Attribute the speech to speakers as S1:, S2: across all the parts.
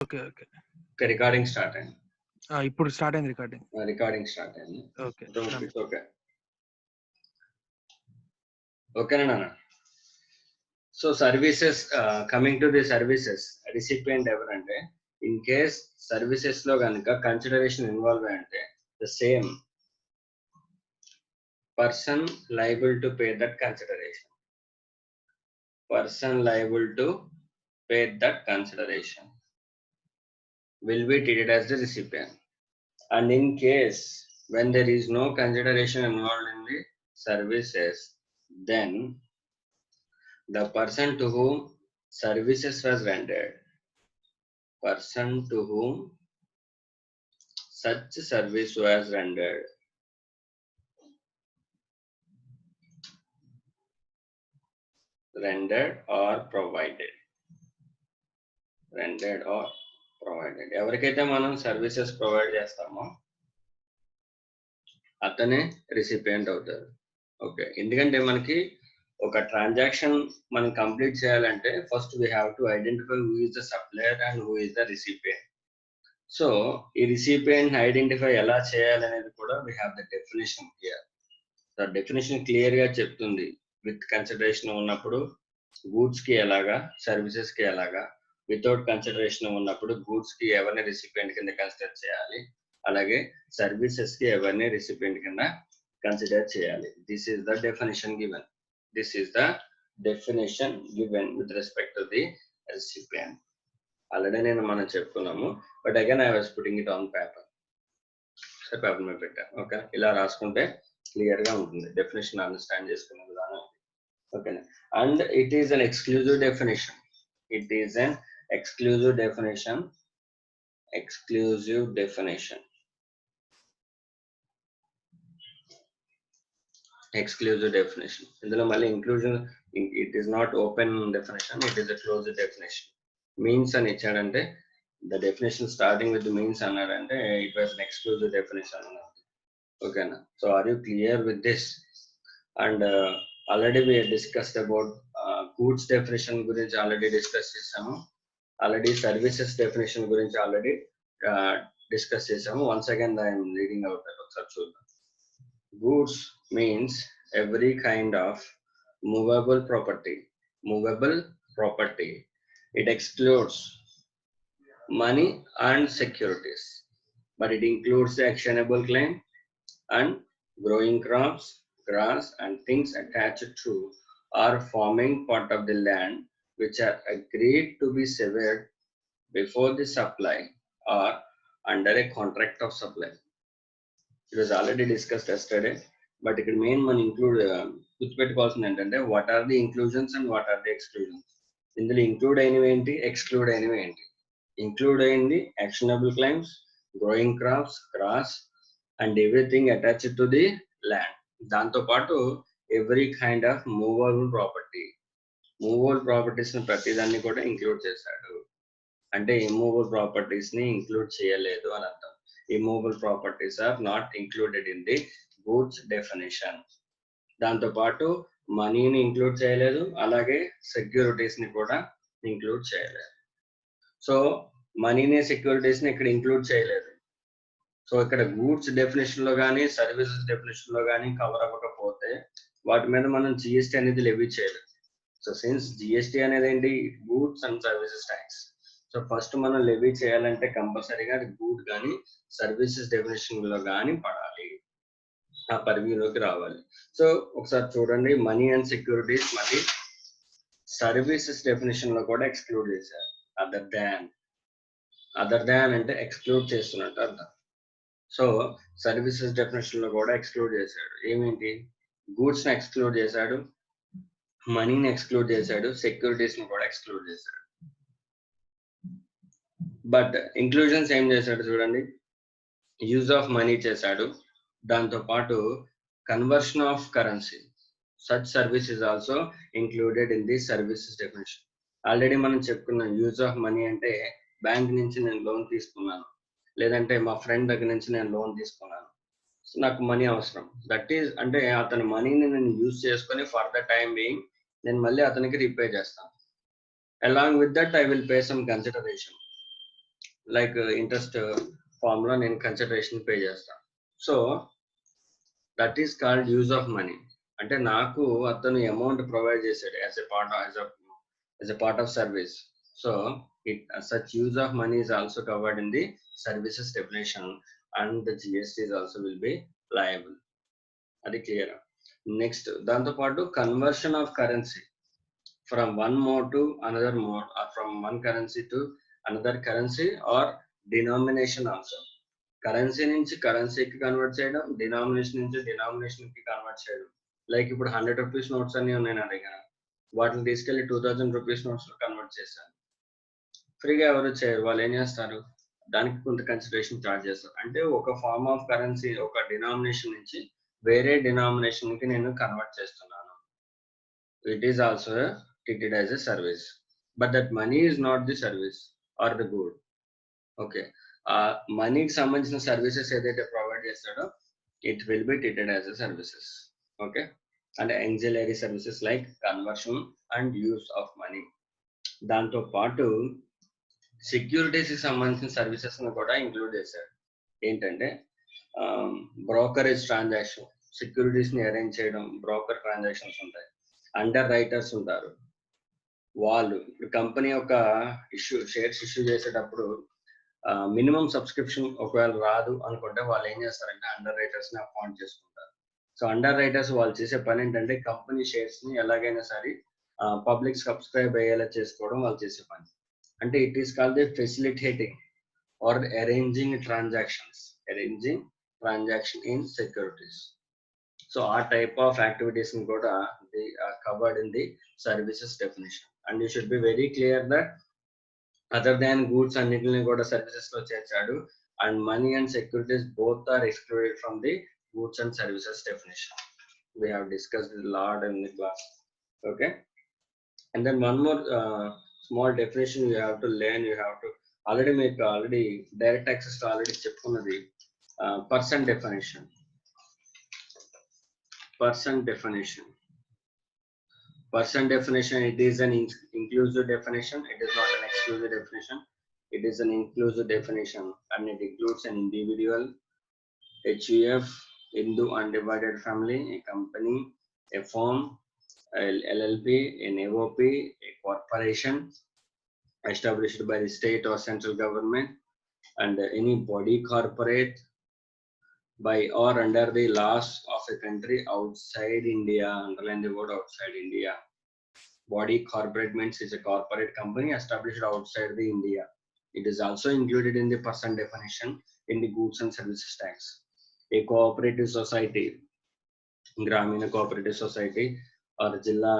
S1: Okay. Okay.
S2: Okay. Recording start అయింది.
S1: ఇప్పుడు start అయింది రికార్డింగ్.
S2: రికార్డింగ్ స్టార్ట్ అయింది.
S1: ఓకే.
S2: It's okay. ఓకేనా నాన్న? So services, coming to the services, recipient ఎవరంటే ఇన్ కేస్ సర్వీసెస్ లో కనుక కన్సిడరేషన్ ఇన్వాల్వ్ అంటే the same person liable to pay that consideration. Person liable to pay that consideration will be treated as the recipient. And in case when there is no consideration involved in the services, then the person to whom services was rendered, person to whom such service was rendered, or provided, ఎవరికైతే మనం services provide చేస్తామో అతనే recipient అవుతారు. Okay, ఎందుకంటే మనకి ఒక transaction మనం complete చేయాలంటే first we have to identify who is the supplier and who is the recipient. So ఈ రిసిపియంట్ ఐడెంటిఫై ఎలా చేయాలనేది కూడా we have the definition clear. The definition clear గా చెప్తుంది విత్ కన్సిడరేషన్ ఉన్నప్పుడు గూడ్స్ కి ఎలాగా, సర్వీసెస్ కి ఎలాగా, వితౌట్ కన్సిడరేషన్ ఉన్నప్పుడు గూడ్స్ కి ఎవరిని రిసిపియంట్ కింద కన్సిడర్ చేయాలి, అలాగే సర్వీసెస్ కి ఎవరిని రిసిపియంట్ కింద కన్సిడర్ చేయాలి. This is the definition given. This is the definition given with respect to the recipient. Already మనం చెప్పుకున్నాము, but again I was putting it on paper. Paper మీద పెట్టాను. ఓకే, ఇలా రాసుకుంటే క్లియర్ గా ఉంటుంది, డెఫినేషన్ అండర్స్టాండ్ చేసుకునే విధానం. ఓకేనా? And it is an exclusive definition. It is an exclusive definition. Exclusive definition. Exclusive definition. ఇందులో మళ్ళీ inclusion, it is not open definition, it is a closed definition. Means అని ఇచ్చాడంటే the definition starting with means అన్నాడంటే it was an exclusive definition అన్నమాట. ఓకేనా? So are you clear with this? And already we discussed about goods definition గురించి already discuss చేసాము. Already services definition గురించి already discuss చేసాము. Once again I'm reading out, ఒకసారి చూద్దాం. Goods means every kind of movable property. Movable property. It excludes money and securities, but it includes the actionable claim and growing crops, grass and things attached to or forming part of the land which are agreed to be severed before the supply or under a contract of supply. It was already discussed yesterday, but ఇక్కడ main మనం గుర్తుపెట్టుకోవాల్సింది ఏంటంటే what are the inclusions and what are the exclusions. ఇందులో include అయినవి ఏంటి, exclude అయినవి ఏంటి? Include అయింది actionable claims, growing crops, grass and everything attached to the land. దాంతో పాటు every kind of movable property. Movable properties ని ప్రతిదాన్ని కూడా ఇంక్లూడ్ చేశాడు. అంటే ఇమ్మూవబుల్ ప్రాపర్టీస్ ని ఇంక్లూడ్ చేయలేదు అని అర్థం. Immovable properties are not included in the goods definition. దాంతో పాటు మనీని ఇంక్లూడ్ చేయలేదు, అలాగే సెక్యూరిటీస్ ని కూడా ఇంక్లూడ్ చేయలేదు. సో మనీని, సెక్యూరిటీస్ ని ఇక్కడ ఇంక్లూడ్ చేయలేదు. సో ఇక్కడ గూడ్స్ డెఫినేషన్ లో కానీ సర్వీసెస్ డెఫినేషన్ లో కానీ కవర్ అవ్వకపోతే వాటి మీద మనం జిఎస్టీ అనేది లెవీ చేయలేదు. సో సిన్స్ జిఎస్టీ అనేది ఏంటి, goods and services tax. So first మనం లెవీ చేయాలంటే కంపల్సరీగా గూడ్ కానీ సర్వీసెస్ డెఫినేషన్ లో కానీ పడాలి, ఆ పరిధిలోకి రావాలి. సో ఒకసారి చూడండి, మనీ అండ్ సెక్యూరిటీస్ మళ్ళీ సర్వీసెస్ డెఫినేషన్ లో కూడా ఎక్స్క్లూడ్ చేశారు. అదర్ దాన్ అంటే ఎక్స్క్లూడ్ చేస్తున్నట్టు అర్థం. సో సర్వీసెస్ డెఫినేషన్ లో కూడా ఎక్స్క్లూడ్ చేశాడు. ఏమేంటి, గూడ్స్ ని ఎక్స్క్లూడ్ చేశాడు, మనీని ఎక్స్క్లూడ్ చేశాడు, సెక్యూరిటీస్ ని కూడా ఎక్స్క్లూడ్ చేశాడు. బట్ ఇంక్లూజన్స్ ఏం చేశాడు చూడండి, యూజ్ ఆఫ్ మనీ చేశాడు, దాంతో పాటు conversion of currency, such service is also included in the services definition. Already మనం చెప్పుకున్నాం, యూజ్ ఆఫ్ మనీ అంటే బ్యాంక్ నుంచి నేను లోన్ తీసుకున్నాను, లేదంటే మా ఫ్రెండ్ దగ్గర నుంచి నేను లోన్ తీసుకున్నాను, నాకు మనీ అవసరం. దట్ ఈస్ అంటే అతని మనీని నేను యూజ్ చేసుకొని ఫర్ ద టైం బీయింగ్ నేను మళ్ళీ అతనికి రీపే చేస్తాను. Along with that I will pay some consideration. Like interest formula నేను కన్సిడరేషన్ పే చేస్తాను. So that is called use of money. అంటే నాకు అతను అమౌంట్ ప్రొవైడ్ చేశాడు as a part of service. So such use of money is also covered in the services definition, and the GST is also will be liable. అది clear. Next దాంతో పాటు conversion of currency from one mode to another mode, or from one currency to another currency, or denomination also. Currency నుంచి కరెన్సీకి convert చేయడం, denomination నుంచి డినామినేషన్కి convert చేయడం. Like ఇప్పుడు 100 rupees notes అన్ని ఉన్నాయి నా దగ్గర, వాటిని తీసుకెళ్లి 2000 రూపీస్ నోట్స్ కన్వర్ట్ చేశాను. ఫ్రీగా ఎవరు చేయరు, వాళ్ళు ఏం చేస్తారు, దానికి కొంత కన్సిడరేషన్ చార్జ్ చేస్తారు. అంటే ఒక ఫార్మ్ ఆఫ్ కరెన్సీ ఒక డినామినేషన్ నుంచి వేరే డినామినేషన్కి నేను కన్వర్ట్ చేస్తున్నాను. It is also treated as a service, but that money is not the service or the good. Okay, మనీకి సంబంధించిన సర్వీసెస్ ఏదైతే ప్రొవైడ్ చేస్తాడో it will be treated as a services. Okay, and auxiliary services like conversion and use of money. దాంతో పాటు securities కి సంబంధించిన services కూడా include చేశాడు. ఏంటంటే బ్రోకరేజ్ ట్రాన్సాక్షన్, సెక్యూరిటీస్ ని అరేంజ్ చేయడం, బ్రోకర్ ట్రాన్సాక్షన్స్ ఉంటాయి. అండర్ రైటర్స్ ఉంటారు, వాళ్ళు ఇప్పుడు కంపెనీ ఒక షేర్స్ ఇష్యూ చేసేటప్పుడు మినిమం సబ్స్క్రిప్షన్ ఒకవేళ రాదు అనుకుంటే వాళ్ళు ఏం చేస్తారంటే అండర్ రైటర్స్ ని అపాయింట్ చేసుకుంటారు. సో అండర్ రైటర్స్ వాళ్ళు చేసే పని ఏంటంటే కంపెనీ షేర్స్ ని ఎలాగైనా సరే పబ్లిక్ సబ్స్క్రైబ్ అయ్యేలా చేసుకోవడం వాళ్ళు చేసే పని. అంటే it is called the facilitating or arranging transaction in securities. So ఆ టైప్ ఆఫ్ యాక్టివిటీస్ ని కూడా the covered in the services definition. And you should be very clear that other than goods అన్నిటిని కూడా సర్వీసెస్ లో చేర్చాడు, and money and securities both are excluded from the goods and services definition. We have discussed a lot in the class. Okay, and then one more small definition you have to learn. You have to already direct access to already చెప్పుకున్నది person definition. Person definition, it is an inclusive definition. It is not an exclusive definition. It is an inclusive definition, and it includes an individual, HUF, Hindu undivided family, a company, a firm, LLP, an AOP, a corporation established by the state or central government, and any body corporate by or under the laws of a country outside India. Underline the word outside India. Body corporate means it's a corporate company established outside the India. It is also included in the person definition in the goods and services tax. A cooperative society, Gramina cooperative society, or Jilla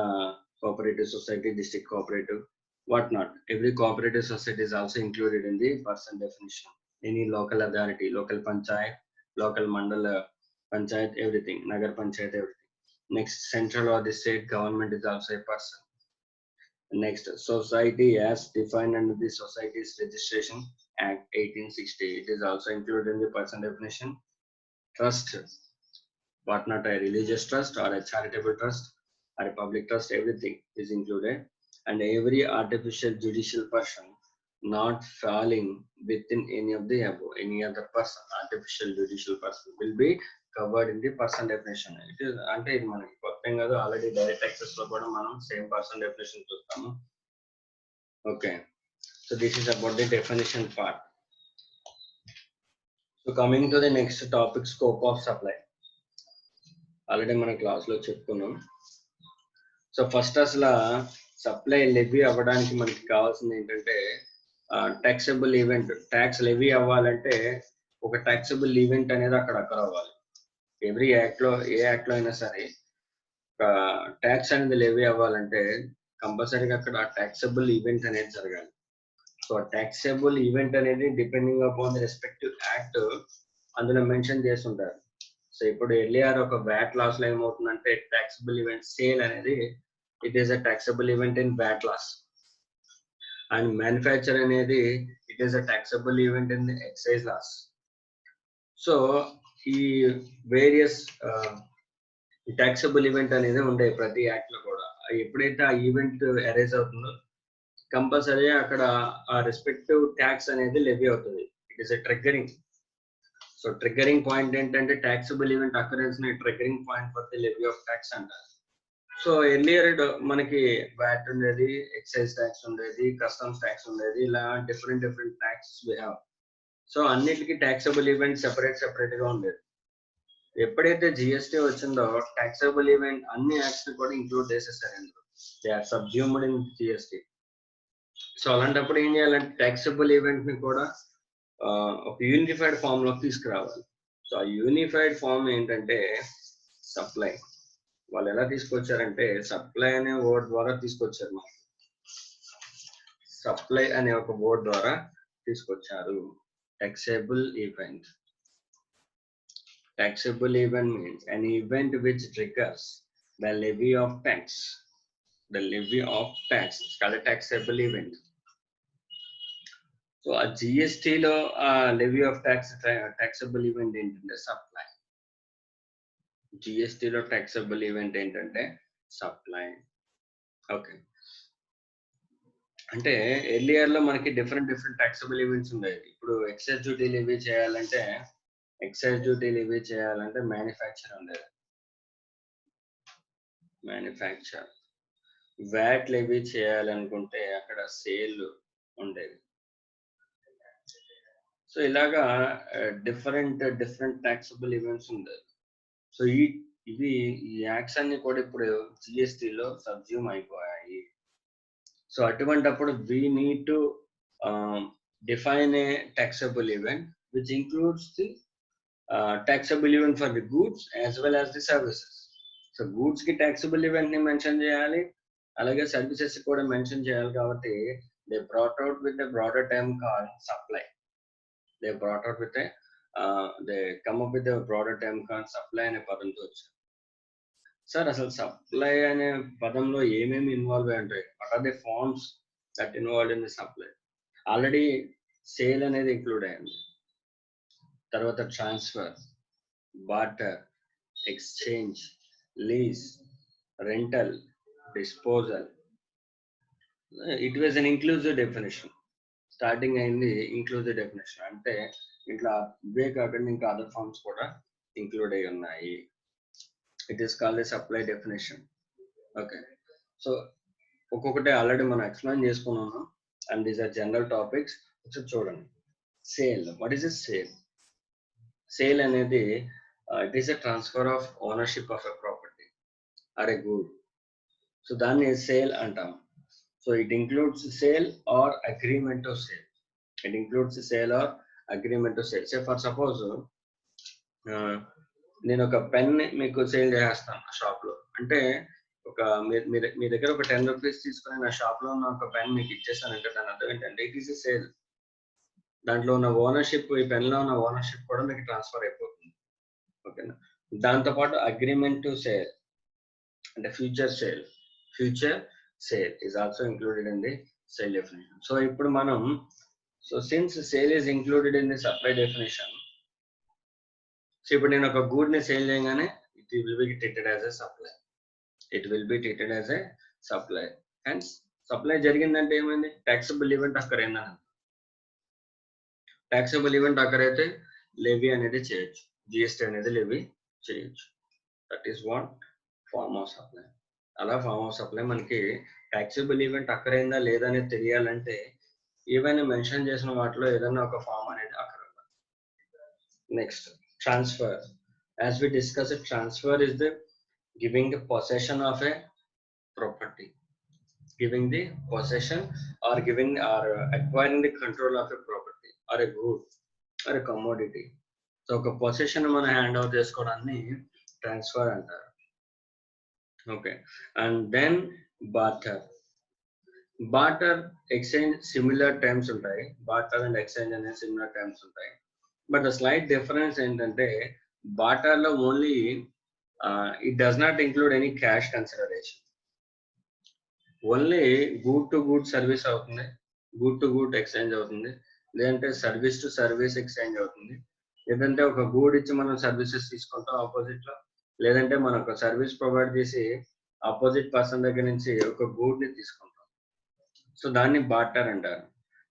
S2: cooperative society, district cooperative, whatnot. Every cooperative society is also included in the person definition. Any local authority, local panchayat, local mandala panchayat, everything, nagar panchayat, everything. Next, central or the state government is also a person. Next, society as defined under the Societies Registration Act 1860. It is also included in the person definition. Trust, but not a religious trust or a charitable trust or a public trust, everything is included. And every artificial judicial person not falling within any of the above, any other person, artificial judicial person will be covered in the person definition. It is అంటే ఇది మనకి కొత్త ఏం కాదు, already direct access లో కూడా మనం same person definition చూస్తాము. Okay, so this is about the definition part. So coming to the next topic, scope of supply. Already మన క్లాస్ లో చెప్పుకున్నాం. సో ఫస్ట్ అసలు సప్లై లెవీ అవ్వడానికి మనకి కావాల్సింది ఏంటంటే టాక్సబుల్ ఈవెంట్. ట్యాక్స్ లెవీ అవ్వాలంటే ఒక టాక్సబుల్ ఈవెంట్ అనేది అక్కడ అవ్వాలి. ఎవ్రీ యాక్ట్ లో, ఏ యాక్ట్ లో అయినా సరే ట్యాక్స్ అనేది లెవీ అవ్వాలంటే కంపల్సరీగా అక్కడ టాక్సబుల్ ఈవెంట్ అనేది జరగాలి. సో టాక్సబుల్ ఈవెంట్ అనేది depending upon the respective act అందులో మెన్షన్ చేస్తుంటారు. సో ఇప్పుడు ఎర్లియర్ ఒక వ్యాట్ లాస్ లో ఏమవుతుందంటే టాక్సబుల్ ఈవెంట్ సేల్ అనేది it is a taxable event in VAT laws, and manufacture అనేది it is a taxable event in excise laws. So ఈ various taxable event అనేది ఉండే ప్రతి యాక్ట్ లో కూడా ఎప్పుడైతే ఆ ఈవెంట్ అరైజ్ అవుతుందో కంపల్సరీ అక్కడ ఆ రెస్పెక్టివ్ ట్యాక్స్ అనేది లెవీ అవుతుంది. It is a triggering. So triggering point ఏంటంటే ట్యాక్సబుల్ ఈవెంట్ అకరెన్స్ ని triggering point for the levy of tax అంటారు. సో ఎర్లియర్ మనకి వ్యాట్ ఉండేది, ఎక్సైజ్ ట్యాక్స్ ఉండేది, కస్టమ్స్ ట్యాక్స్ ఉండేది, ఇలా different tax we have. So అన్నిటికీ ట్యాక్సబుల్ ఈవెంట్ సెపరేట్ గా ఉండేది. ఎప్పుడైతే జిఎస్టీ వచ్చిందో ట్యాక్సబుల్ ఈవెంట్ అన్ని యాక్ట్స్ ని కూడా ఇంక్లూడ్ చేసేసారు ఇందులో. They are subsumed in GST. So అలాంటప్పుడు ఏం చేయాలంటే ట్యాక్సబుల్ ఈవెంట్ ని కూడా ఒక యూనిఫైడ్ ఫామ్ లోకి తీసుకురావాలి. సో ఆ యూనిఫైడ్ ఫామ్ ఏంటంటే సప్లై. వాళ్ళు ఎలా తీసుకొచ్చారంటే సప్లై అనే వర్డ్ ద్వారా తీసుకొచ్చారు. మనకి సప్లై అనే ఒక వర్డ్ ద్వారా తీసుకొచ్చారు. taxable event. Taxable event means an event which triggers the levy of tax. The levy of tax is called a taxable event. So a GST lo levy of taxable event ఏంటంటే supply. GST లో taxable event ఏంటంటే supply. Okay, అంటే earlier లో మనకి different taxable events ఉండేవి. ఇప్పుడు excise duty levy చేయాలంటే manufacture ఉండేది. మ్యానుఫ్యాక్చర్. వ్యాట్ లెవీ చేయాలనుకుంటే అక్కడ సేల్ ఉండేది. సో ఇలాగా డిఫరెంట్ taxable events ఉండేది. సో ఈ యాక్ట్స్ అన్ని కూడా ఇప్పుడు జిఎస్టీలో సబ్జ్యూమ్ అయిపోయాయి. సో అటువంటప్పుడు we need to define a taxable event which includes the taxable event for the goods as well as the services. So goods కి taxable event ని mention చేయాలి, అలాగే సర్వీసెస్ కూడా మెన్షన్ చేయాలి. కాబట్టి they brought out with a broader term called supply. They come up with a broader term called supply అనే పదంతో వచ్చారు. సార్ అసలు సప్లై అనే పదంలో ఏమేమి ఇన్వాల్వ్ అయి ఉంటాయి? What are the forms that involve in the supply? Already sale అనేది ఇంక్లూడ్ అయింది, తర్వాత transfer, barter, exchange, lease, rental, disposal. It was an inclusive definition. Starting అయింది ఇంక్లూజివ్ డెఫినేషన్ అంటే ఇట్లా ఇవే కాకుండా ఇంకా అదర్ ఫార్మ్స్ కూడా ఇంక్లూడ్ అయి ఉన్నాయి. It is called a supply definition. Okay, so ఒక్కొక్కటి ఆల్రెడీ మనం ఎక్స్ప్లెయిన్ చేసుకున్నాము and these are general topics. చూడండి, sale. What is a sale? Sale అనేది it is a transfer of ownership of a property or a good. So దాన్ని sale అంటాం. So it includes sale or agreement to sale. It includes sale or agreement to sale. Say for suppose నేను ఒక pen మీకు sale చేస్తాను shop లో. అంటే ఒక మీ దగ్గర ఒక 10 రూపీస్ తీసుకుని నా షాప్ లో ఉన్న ఒక పెన్ మీకు ఇచ్చేస్తానంటే దాని అర్థం ఏంటంటే ఇట్ ఈస్ ఎ సేల్. దాంట్లో ఉన్న ఓనర్షిప్, ఈ పెన్ లో ఉన్న ఓనర్షిప్ కూడా మీకు ట్రాన్స్ఫర్ అయిపోతుంది. ఓకేనా? దాంతో పాటు అగ్రిమెంట్ టు సేల్ అంటే future sale is also included in the sale definition. So ఇప్పుడు మనం since sale is included in the supply definition, so ఇప్పుడు నేను ఒక గుడ్ ని సేల్ చేయగానే it will be treated as a supply. And supply జరిగిందంటే ఏమైంది? taxable event అక్కర్ అయిందని. taxable event అక్కర్ అయితే లెవీ అనేది చేయొచ్చు, జిఎస్టీ అనేది లెవీ చేయొచ్చు. That is what form of supply. అలా ఫార్మ్ ఆఫ్ సప్లై మనకి taxable event అక్కర్ అయిందా లేదా అనేది తెలియాలంటే ఏవైనా మెన్షన్ చేసిన వాటిలో ఏదైనా ఒక ఫార్మ్ అనేది అక్కర్ అవ్వాలి. Next, transfer. As we discussed, transfer is the giving the possession of a property, giving the possession or acquiring the control of a property or a good or a commodity. So ఒక possession మనం hand over చేసుకోవడాన్ని transfer అంటారు. Okay, and then barter, exchange similar terms ఉంటాయి. Barter and exchange అనేది similar terms ఉంటాయి. But the slight difference ఏంటంటే barter లో only it does not include any cash consideration. Only good to good service అవుతుంది, good to good exchange అవుతుంది, లేదంటే service to service exchange అవుతుంది. లేదంటే ఒక గుడ్ ఇచ్చి మనం సర్వీసెస్ తీసుకుంటాం ఆపోజిట్ లో, లేదంటే మనం ఒక సర్వీస్ ప్రొవైడ్ చేసి ఆపోజిట్ పర్సన్ దగ్గర నుంచి ఒక గుడ్ ని తీసుకుంటాం. సో దాన్ని బార్టర్ అంటారు.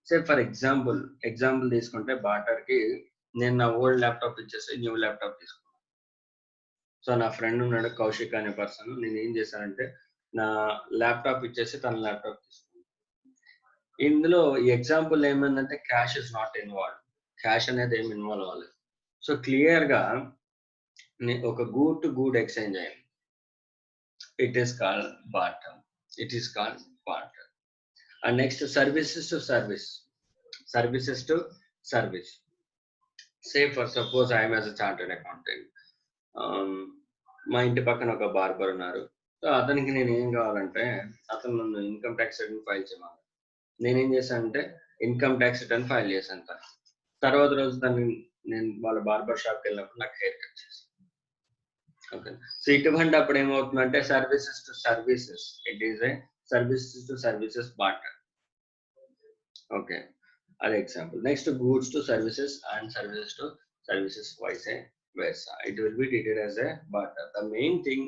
S2: సే ఫర్ ఎగ్జాంపుల్ తీసుకుంటే బార్టర్కి నేను నా ఓల్డ్ ల్యాప్టాప్ ఇచ్చేసి న్యూ ల్యాప్టాప్ తీసుకున్నాను. సో నా ఫ్రెండ్ ఉన్నాడు కౌశిక్ అనే పర్సన్, నేను ఏం చేశానంటే నా ల్యాప్టాప్ ఇచ్చేసి తన ల్యాప్టాప్ తీసుకున్నాను. ఇందులో ఈ ఎగ్జాంపుల్ ఏమైందంటే cash is not involve, cash అనేది ఏమి ఇన్వాల్వ్ అవ్వలేదు. సో క్లియర్గా ఒక గూడ్ టు గూడ్ ఎక్స్చేంజ్ అయింది. It is called barter. It is called barter. And next services to service. Say for suppose I'm as a chartered accountant. మా ఇంటి పక్కన ఒక బార్బర్ ఉన్నారు. సో అతనికి నేను ఏం కావాలంటే అతను నన్ను ఇన్కమ్ ట్యాక్స్ రిటర్న్ ఫైల్ చేయమని, నేనేం చేశానంటే ఇన్కమ్ ట్యాక్స్ రిటర్న్ ఫైల్ చేశాను. తర్వాత రోజు నేను వాళ్ళ బార్బర్ షాప్కి వెళ్ళినప్పుడు నాకు హెయిర్ కట్ చేశాను. ఓకే, సో ఇటువంటి అప్పుడు ఏమవుతుందంటే services to services, it is a services to services barter. Okay, అదే example. Next goods to services and services to services vice versa, it will be treated as a barter. The main thing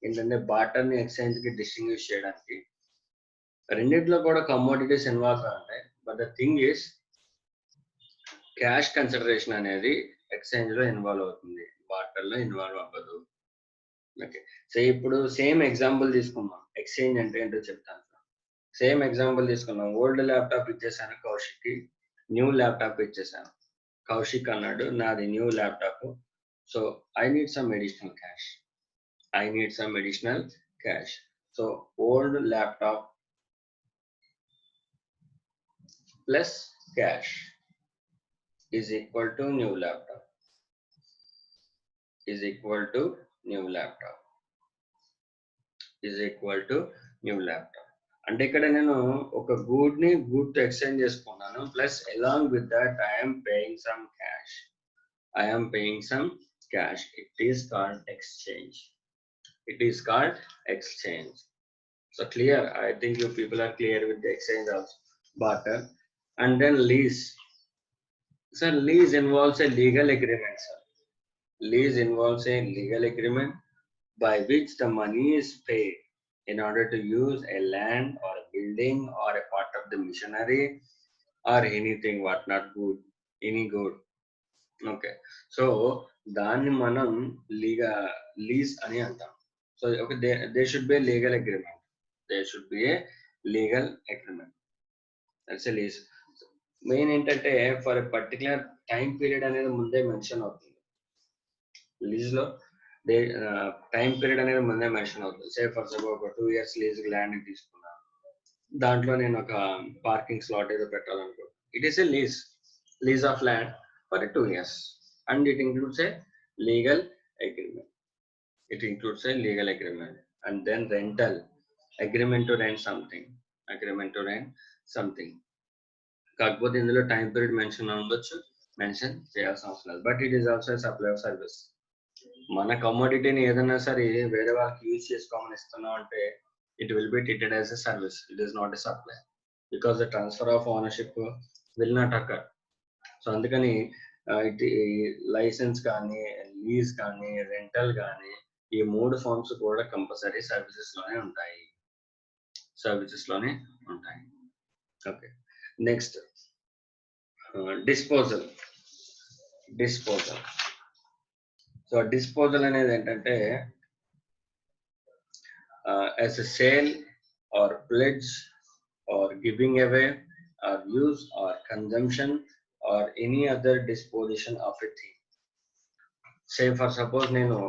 S2: ఏంటంటే barter ని exchange కి distinguish చేయడానికి రెండిట్లో కూడా commodities involve ఉంటాయి. But the thing is cash consideration అనేది exchange లో involve అవుతుంది, బార్టర్ లో ఇన్వాల్వ్ అవ్వదు. ఓకే, సో ఇప్పుడు సేమ్ ఎగ్జాంపుల్ తీసుకున్నాం. ఎక్స్చేంజ్ అంటే ఏంటో చెప్తాను. సేమ్ ఎగ్జాంపుల్ తీసుకున్నాం. ఓల్డ్ ల్యాప్టాప్ ఇచ్చేసాను కౌశిక్కి, న్యూ ల్యాప్టాప్ ఇచ్చేసాను. కౌశిక్ అన్నాడు నాది new laptop, so I need some additional cash. So old laptop plus cash is equal to new laptop. అంటే ఇక్కడ నేను ఒక గూడ్ ని గూడ్ తో ఎక్స్చేంజ్ చేసుకున్నాను, plus along with that I'm paying some cash. It is called exchange. So clear, I think you people are clear with the exchange also, barter. And then lease. Sir, lease involves a legal agreement, sir. Lease involves a legal agreement by which the money is paid in order to use a land or a building or a part of the machinery or anything any good. Okay, so దాన్ని మనం lease అని అంటాం. So okay, there should be a legal agreement. That's a lease. Main ఏంటంటే for a particular time period అనేది ముందే mention అవుతుంది. Lease లో time period అనేది ముందే మెన్షన్ అవుతుంది. సే ఫర్ సపోజ్ ఒక 2 years లీజ్ ల్యాండ్ తీసుకున్నాను, దాంట్లో నేను ఒక పార్కింగ్ స్లాట్ ఏదో పెట్టాలనుకో, it is a lease of land for 2 years and it includes a legal agreement. And then rental agreement to rent something. కాకపోతే ఇందులో టైం పీరియడ్ మెన్షన్ చేయాల్సిన అవసరం లేదు. But it is also supply of service. మన కమోడిటీని ఏదైనా సరే వేరే వాళ్ళకి యూజ్ చేసుకోమని ఇస్తున్నాం అంటే it will be treated as a service. It is not a supply, because the transfer of ownership will not occur. So అందుకని లైసెన్స్ కానీ, లీజ్ కానీ, రెంటల్ కానీ, ఈ 3 ఫార్మ్స్ కూడా కంపల్సరీ సర్వీసెస్ లోనే ఉంటాయి. Okay, next disposal. So disposal అనేది ఏంటంటే as a sale or pledge or giving away or use or consumption or any other disposition of a thing. Say for suppose నేను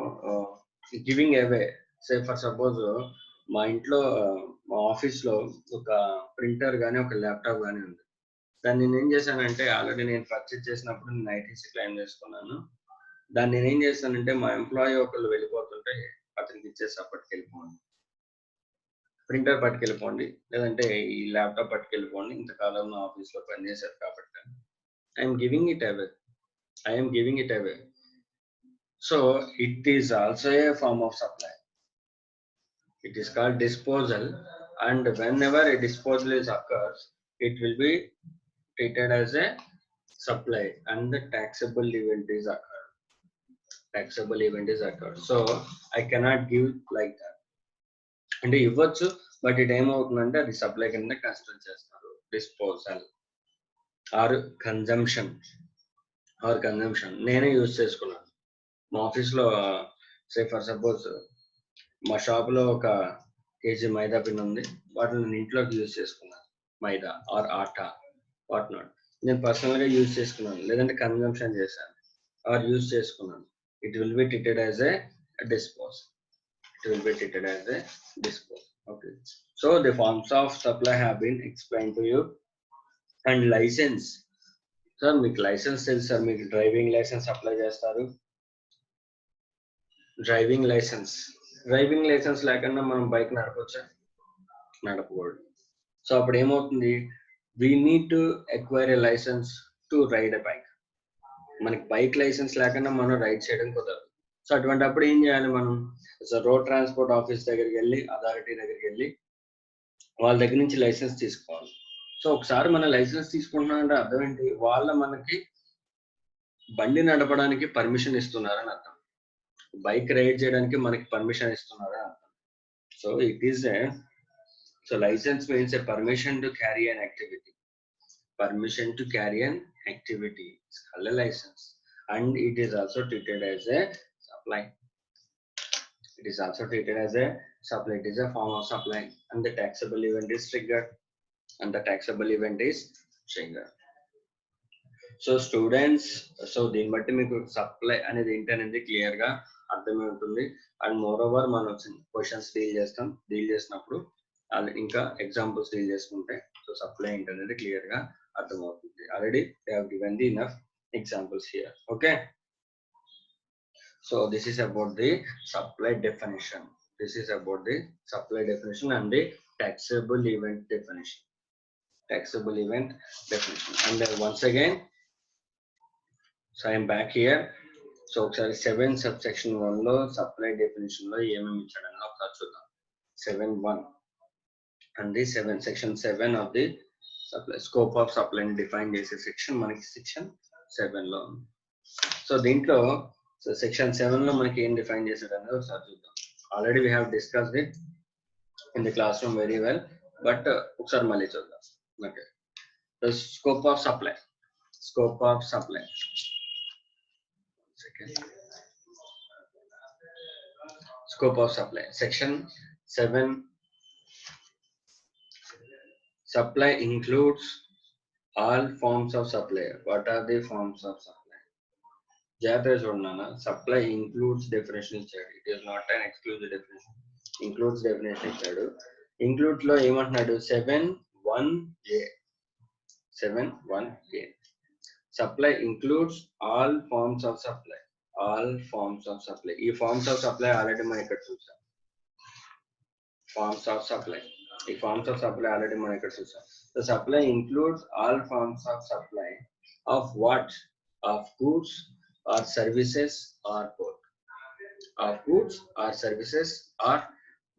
S2: giving away, say for suppose మా ఇంట్లో మా ఆఫీస్లో ఒక printer కానీ ఒక ల్యాప్టాప్ కానీ ఉంది. దాన్ని నేను ఏం చేశానంటే ఆల్రెడీ నేను పర్చేజ్ చేసినప్పుడు నేను ఐటీసీ క్లెయిమ్ చేసుకున్నాను. దాన్ని నేను ఏం చేస్తానంటే మా ఎంప్లాయీ ఒకళ్ళు వెళ్ళిపోతుంటే అతనికి ఇచ్చేసి పట్టుకెళ్ళిపోండి, ప్రింటర్ పట్టుకెళ్ళిపోండి, లేదంటే ఈ ల్యాప్టాప్ పట్టుకెళ్ళిపోండి, ఇంతకాలం నా ఆఫీస్లో పనిచేశారు కాబట్టి I'm giving it away. So it is also a form of supply. It is called disposal, and whenever a disposal occurs, it will be treated as a supply and the taxable event is occurred. So I cannot give like that. అంటే ఇవ్వచ్చు, but ఇది ఏమవుతుందంటే అది supply కింద consider చేస్తారు. Disposal or consumption నేనే use చేసుకున్నాను మా ఆఫీస్లో. సే ఫర్ సపోజ్ మా షాప్లో ఒక కేజీ మైదా పిండి ఉంది, వాటిని నేను ఇంట్లోకి యూజ్ చేసుకున్నాను. మైదా ఆర్ ఆటా వాట్ నాట్ నేను పర్సనల్గా యూజ్ చేసుకున్నాను, లేదంటే కన్జంప్షన్ చేశాను ఆర్ యూజ్ చేసుకున్నాను. It will be treated as a dispose. Okay, so the forms of supply have been explained to you. And license, sir, మీకు లైసెన్స్ తెలుసు sir, మీకు driving licence apply చేస్తారు. డ్రైవింగ్ లైసెన్స్ లేకుండా మనం bike నడపచ్చా? నడపకూడదు. So అప్పుడు ఏమవుతుంది, we need to acquire a license to ride a bike. మనకి bike licence లేకుండా మనం రైడ్ చేయడం కుదరదు. సో అటువంటి అప్పుడు ఏం చేయాలి మనం? సో రోడ్ ట్రాన్స్పోర్ట్ ఆఫీస్ దగ్గరికి వెళ్ళి, అథారిటీ దగ్గరికి వెళ్ళి వాళ్ళ దగ్గర నుంచి లైసెన్స్ తీసుకోవాలి. సో ఒకసారి మన లైసెన్స్ తీసుకుంటున్నామంటే అర్థం ఏంటి, వాళ్ళ మనకి బండి నడపడానికి పర్మిషన్ ఇస్తున్నారని అర్థం, బైక్ రైడ్ చేయడానికి మనకి పర్మిషన్ ఇస్తున్నారని అర్థం. So it is so licence means a permission to carry an activity. It's called a license, and it is also treated as a supply. It is a form of supply, and the taxable event is triggered. So students, so దీన్ని బట్టి మీకు supply అనేది ఏంటనేది clear గా అర్థమై ఉంటుంది. And more over మనం questions deal చేసినప్పుడు ఇంకా ఎగ్జాంపుల్స్ డీల్ చేసుకుంటే సో సప్లై ఏంటనేది క్లియర్ గా అర్థమవుతుంది. Already they have given the enough examples here. Okay, so this is about the supply definition. And the taxable event definition. And once again, so I am back here. So 7 subsection 1 lo supply definition lo ఏమేమి ఇచ్చాడని ఒకసారి చూద్దాం. 7.1 and the section 7 of the supply scope of supply ని define చేసే section మనకి section 7 లో ఉంది. So దీంట్లో సో సెక్షన్ 7 లో మనకి ఏం డిఫైన్ చేశాడని ఒకసారి చూద్దాం. Already we have discussed it in the classroom very well, but ఒకసారి మళ్ళీ చూద్దాం. Okay, the scope of supply. Scope of supply. Section 7. Supply includes all forms of supply. What are the forms of supply? Supply includes definition. It is not an exclusive definition. Includes definition. Include lo ఏమంటున్నాడు 7.1a. Supply includes all forms of supply. ఈ forms of supply already మనం ఇక్కడ చూసాం. The supply includes all forms of supply of what? Of goods or services or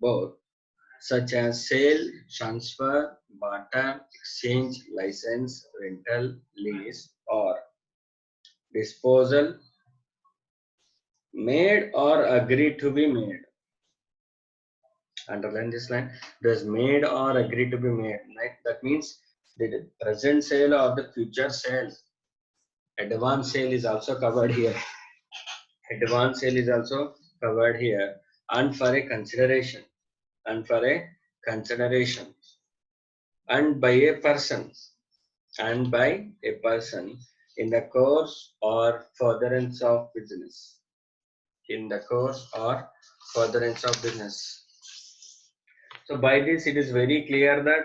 S2: both. Such as sale, transfer, barter, exchange, license, rental, lease, or disposal, made or agreed to be made. Underline this line. It was made or agreed to be made. Right? That means the present sale or the future sale. Advance sale is also covered here. And for a consideration. And by a person. In the course or furtherance of business. So by this it is very clear that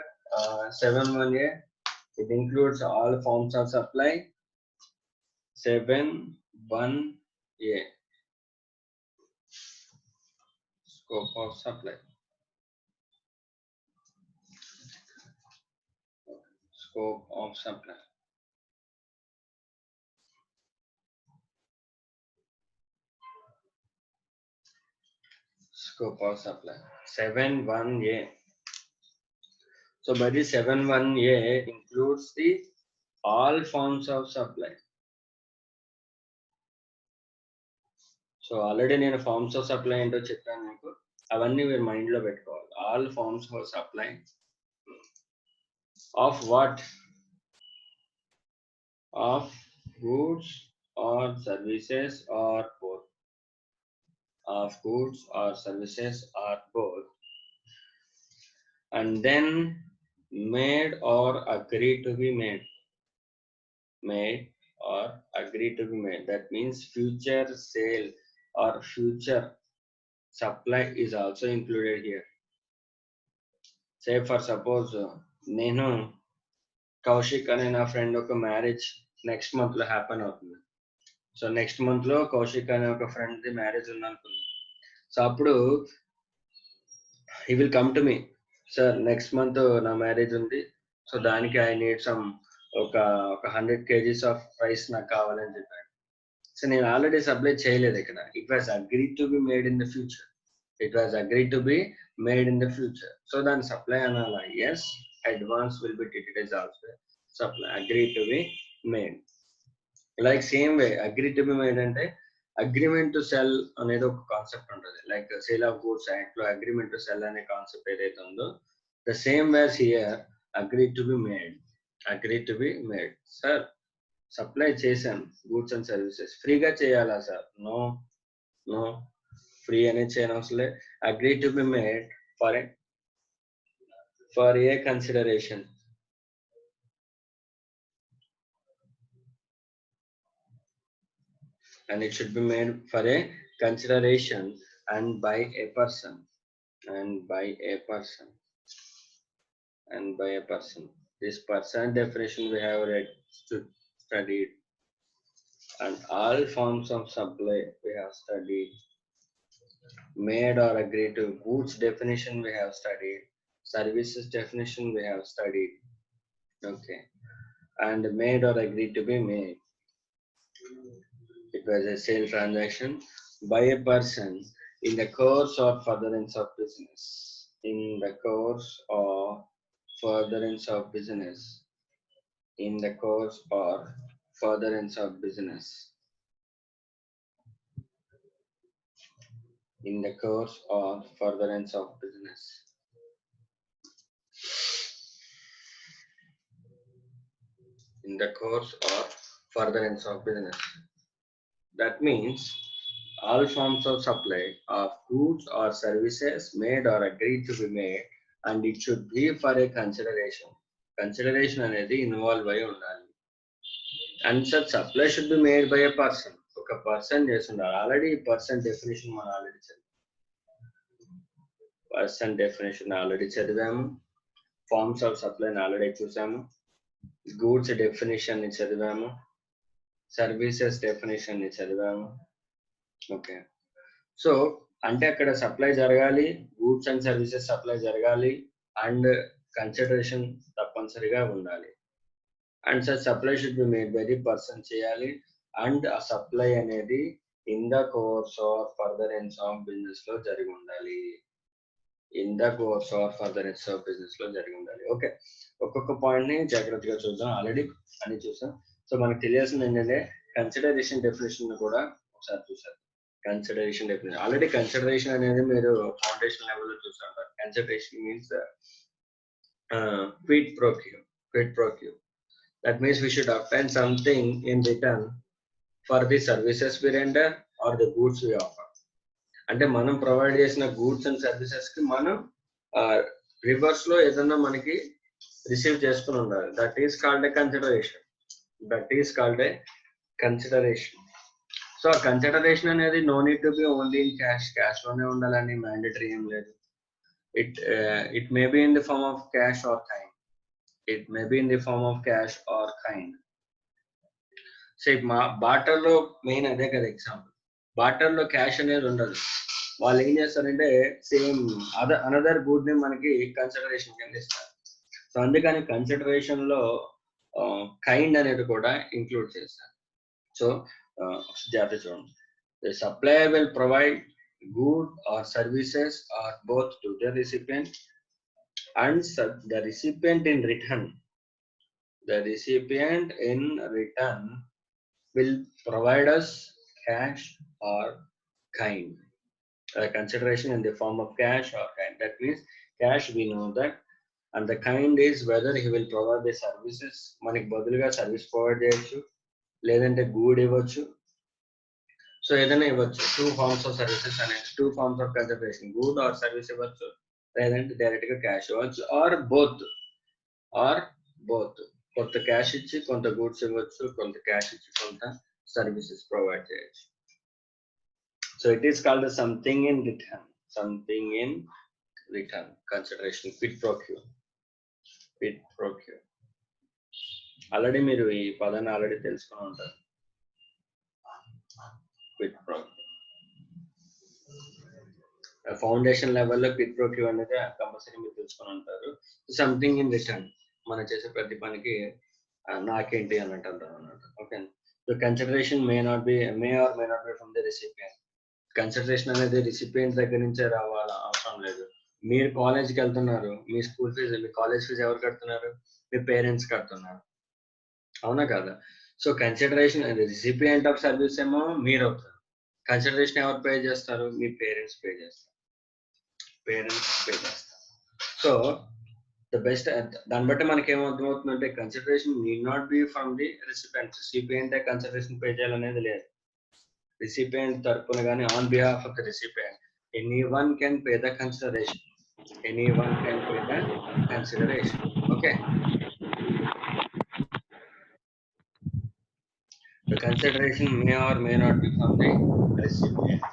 S2: 7.1a, it includes all forms of supply. 7.1a, scope of supply. Scope of supply. Scope of supply. 7.1a. So by this 7.1a includes the all forms of supply. So already నేను forms of supply ఏంటో చెప్పాను మీకు. అవన్నీ మీరు mind లో పెట్టుకోవాలి. All forms of supply of what, of goods or services or both, of goods or services or both, and then made or agree to be made, made or agree to be made. That means future sale or future supply is also included here. Say for suppose నేను కౌశిక్ అనే నా friend ఒక marriage next month లో happen అవుతుంది. So next month లో కౌశిక్ అనే ఒక friend the marriage ఉంది అనుకున్నాం. సో అప్పుడు he will come to me, sir next month నా మ్యారేజ్ ఉంది, సో దానికి ఐ నీడ్ సమ్ ఒక 100 kgs ఆఫ్ రైస్ నాకు కావాలని చెప్పాడు. సో నేను ఆల్రెడీ సప్లై చేయలేదు ఇక్కడ. It was agreed to be made in the future, it was agreed to be made in the future. So దాని సప్లై అనాలా? Yes, advance will be treated as also supply, agreed to be made. Like same way agreed to be made అంటే agreement to sell అనేది ఒక concept ఉంటుంది. Like sale of goods act లో agreement to sell అనే concept ఏదైతే ఉందో, the same ways here agreed to be made, agreed to be made. Sir supply చేశాను goods and services, ఫ్రీగా చేయాలా సార్? నో నో, ఫ్రీ అనేది చేయని అవసరం లేదు. Agreed to be made for a consideration, and it should be made for a consideration and by a person, and by a person, and by a person. This person definition we have read studied, and all forms of supply we have studied. Made or agreed to goods definition we have studied, services definition we have studied. Okay, and made or agreed to be made, it was a sale transaction by a person in the course or furtherance of business, in the course or furtherance of business, in the course or furtherance of business, in the course or furtherance of business. In the course or furtherance of business. That means all forms of supply of goods or services made or agreed to be made, and it should be for a consideration. Consideration అనేది involve అయి ఉండాలి. And such supply should be made by a person. ఒక person చేస్తున్నారు. Already person definition మనం already చదివాము. Person definition already చదివాము. Forms of supply already చూసాము. Goods definition ని చదివాము. సర్వీసెస్ డెఫినేషన్ ని చదివాము. ఓకే, సో అంటే అక్కడ సప్లై జరగాలి, గూడ్స్ అండ్ సర్వీసెస్ సప్లై జరగాలి, అండ్ కన్సిడరేషన్ తప్పనిసరిగా ఉండాలి. And sir supply should be made by the person చేయాలి, అండ్ ఆ సప్లై అనేది in the course or furtherance of business లో జరిగి ఉండాలి. In the course or furtherance of business లో జరిగి ఉండాలి. ఓకే, ఒక్కొక్క పాయింట్ ని జాగ్రత్తగా చూద్దాం. ఆల్రెడీ అని చూసాం. సో మనకు తెలియాల్సింది ఏంటంటే కన్సిడరేషన్ డెఫినేషన్ కూడా ఒకసారి చూసారు. కన్సిడరేషన్ డెఫినేషన్ ఆల్రెడీ కన్సిడరేషన్ అనేది మీరు ఫౌండేషన్ లెవెల్ లో చూస్తుంటారు. Consideration means quid pro quo, quid pro quo. That means we should obtain something in return for the services we render or the goods we offer. అంటే మనం provide చేసిన goods and services కి మనం reverse లో ఏదన్నా మనకి receive చేసుకుని ఉండాలి. That is called a consideration. That is called a consideration. So ఆ కన్సిడరేషన్ అనేది no need to be only in cash, cash లోనే ఉండాలని మ్యాండేటరీ ఏం లేదు. It may be in the form of cash or kind. It may be in the form of cash or kind. So barter లో main అదే కదా example. Barter లో cash అనేది ఉండదు. వాళ్ళు ఏం చేస్తారంటే సేమ్ అనదర్ గుడ్ ని మనకి కన్సిడరేషన్ కింద ఇస్తారు. సో అందుకని కన్సిడరేషన్ లో కైండ్ అనేది కూడా ఇంక్లూడ్ చేస్తారు. సో జాగ్రత్త చూడండి. The supplier will provide good or services or both to the recipient, and the recipient in return will provide us cash or kind. consideration in the form of cash or kind. That means cash, we know that, and the kind is whether he will provide the services. మనకి బదులుగా service provide చేయొచ్చు, లేదంటే గూడ్ ఇవ్వచ్చు. So ఏదైనా ఇవ్వచ్చు. 2 forms of services అనే 2 forms of consideration, good or service ఇవ్వచ్చు, లేదంటే డైరెక్ట్ గా క్యాష్ ఇవ్వచ్చు, ఆర్ బోత్. కొంత క్యాష్ ఇచ్చి కొంత గూడ్స్ ఇవ్వచ్చు, కొంత క్యాష్ ఇచ్చి కొంత సర్వీసెస్ ప్రొవైడ్ చేయొచ్చు. So it is called something in return consideration, quid pro quo. Already మీరు ఈ పదాన్ని ఆల్రెడీ తెలుసుకుని ఉంటారు. క్విడ్ ప్రో ఫౌండేషన్ లెవెల్లో క్విడ్ ప్రో క్యూ అనేది కంపల్సరీ మీరు తెలుసుకుని ఉంటారు. సంథింగ్ ఇన్ రిటర్న్, మనం చేసే ప్రతి పనికి నాకేంటి అని అంటారు అన్నమాట. Okay, so consideration may or may not be from the recipient. Consideration అనేది రిసిపియంట్ దగ్గర నుంచే రావాల అవసరం లేదు. మీరు కాలేజ్కి వెళ్తున్నారు, మీ స్కూల్ ఫీజు, మీ కాలేజ్ ఫీజు ఎవరు కడుతున్నారు? మీ పేరెంట్స్ కడుతున్నారు, అవునా కదా? So consideration recipient of service ఏమో మీరు అవుతారు. కన్సిడరేషన్ ఎవరు పే చేస్తారు? మీ పేరెంట్స్ పే చేస్తారు. సో ద బెస్ట్, దాన్ని బట్టి మనకి ఏమర్థమవుతుందంటే consideration need not be from the recipient. Recipient consideration pay చేయాలనేది లేదు. recipient tarpuna gani on behalf of the recipient, anyone can pay the consideration. Okay, the consideration may or may not be from the recipient.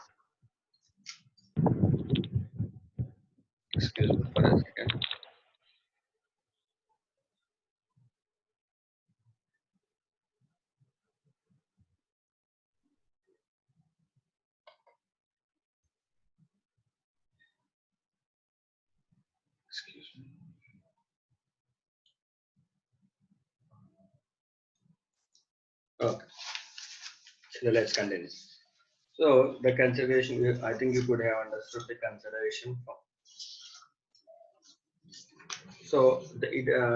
S2: Excuse me for a second. Excuse me. Okay, so let's continue. So the consideration, I think you could have understood the consideration. So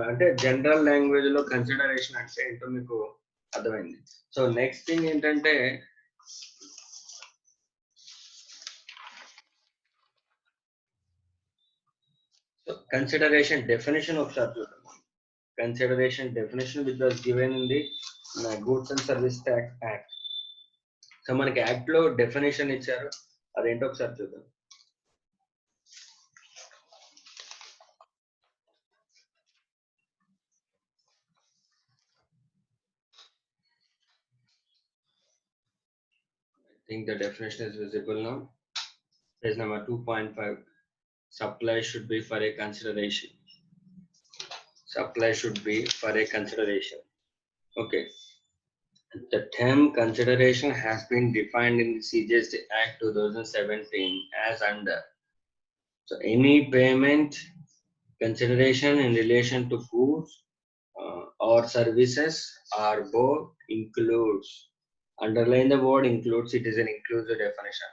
S2: అంటే general language లో consideration అంటే ఏంటో మీకు అర్థమైంది. So next thing ఏంటంటే consideration definition of consideration definition which was given in the Goods and Service Tax Act. So మనకి act లో definition ఇచ్చారు, అదేంటో ఒకసారి చూద్దాం. I think the definition is visible now. Page number 2.5. Supply should be for a consideration. Okay. The term consideration has been defined in the CGST Act 2017 as under. So any payment consideration in relation to goods or services or both includes. Underline the word includes. It is an inclusive definition.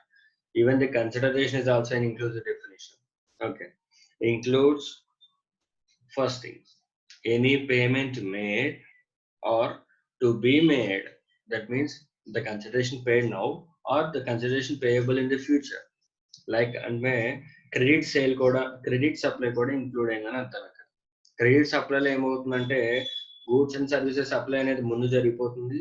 S2: Even the consideration is also an inclusive definition. Okay. Includes first thing, any payment made or to be made. That means the consideration paid now or the consideration payable in the future. Like and credit sale కూడా, credit supply కూడా include అయిందని అర్థం. Credit సప్లైలో ఏమవుతుందంటే goods and services supply అనేది ముందు జరిగిపోతుంది,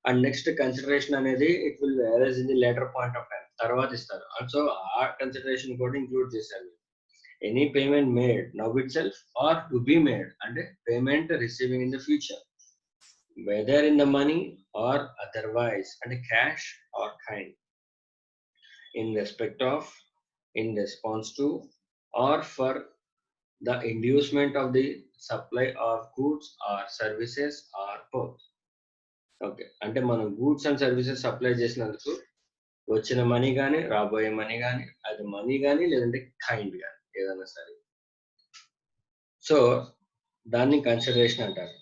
S2: and next consideration అనేది it will arise in the later point of time, తర్వాత ఇస్తారు. సో ఆ కన్సిడరేషన్ కూడా ఇంక్లూడ్ చేశారు. Any payment made now itself or to be made అంటే payment receiving in the future, whether in the money or otherwise, and cash or kind, in respect of, in response to, or for the inducement of the supply of goods or services or both. Okay, అంటే మనం goods and services supply చేసినందుకు వచ్చిన money కానీ రాబోయే money కానీ, అది money కానీ లేదంటే కైండ్ కానీ ఏదైనా సరే, సో దాన్ని కన్సిడరేషన్ అంటారు.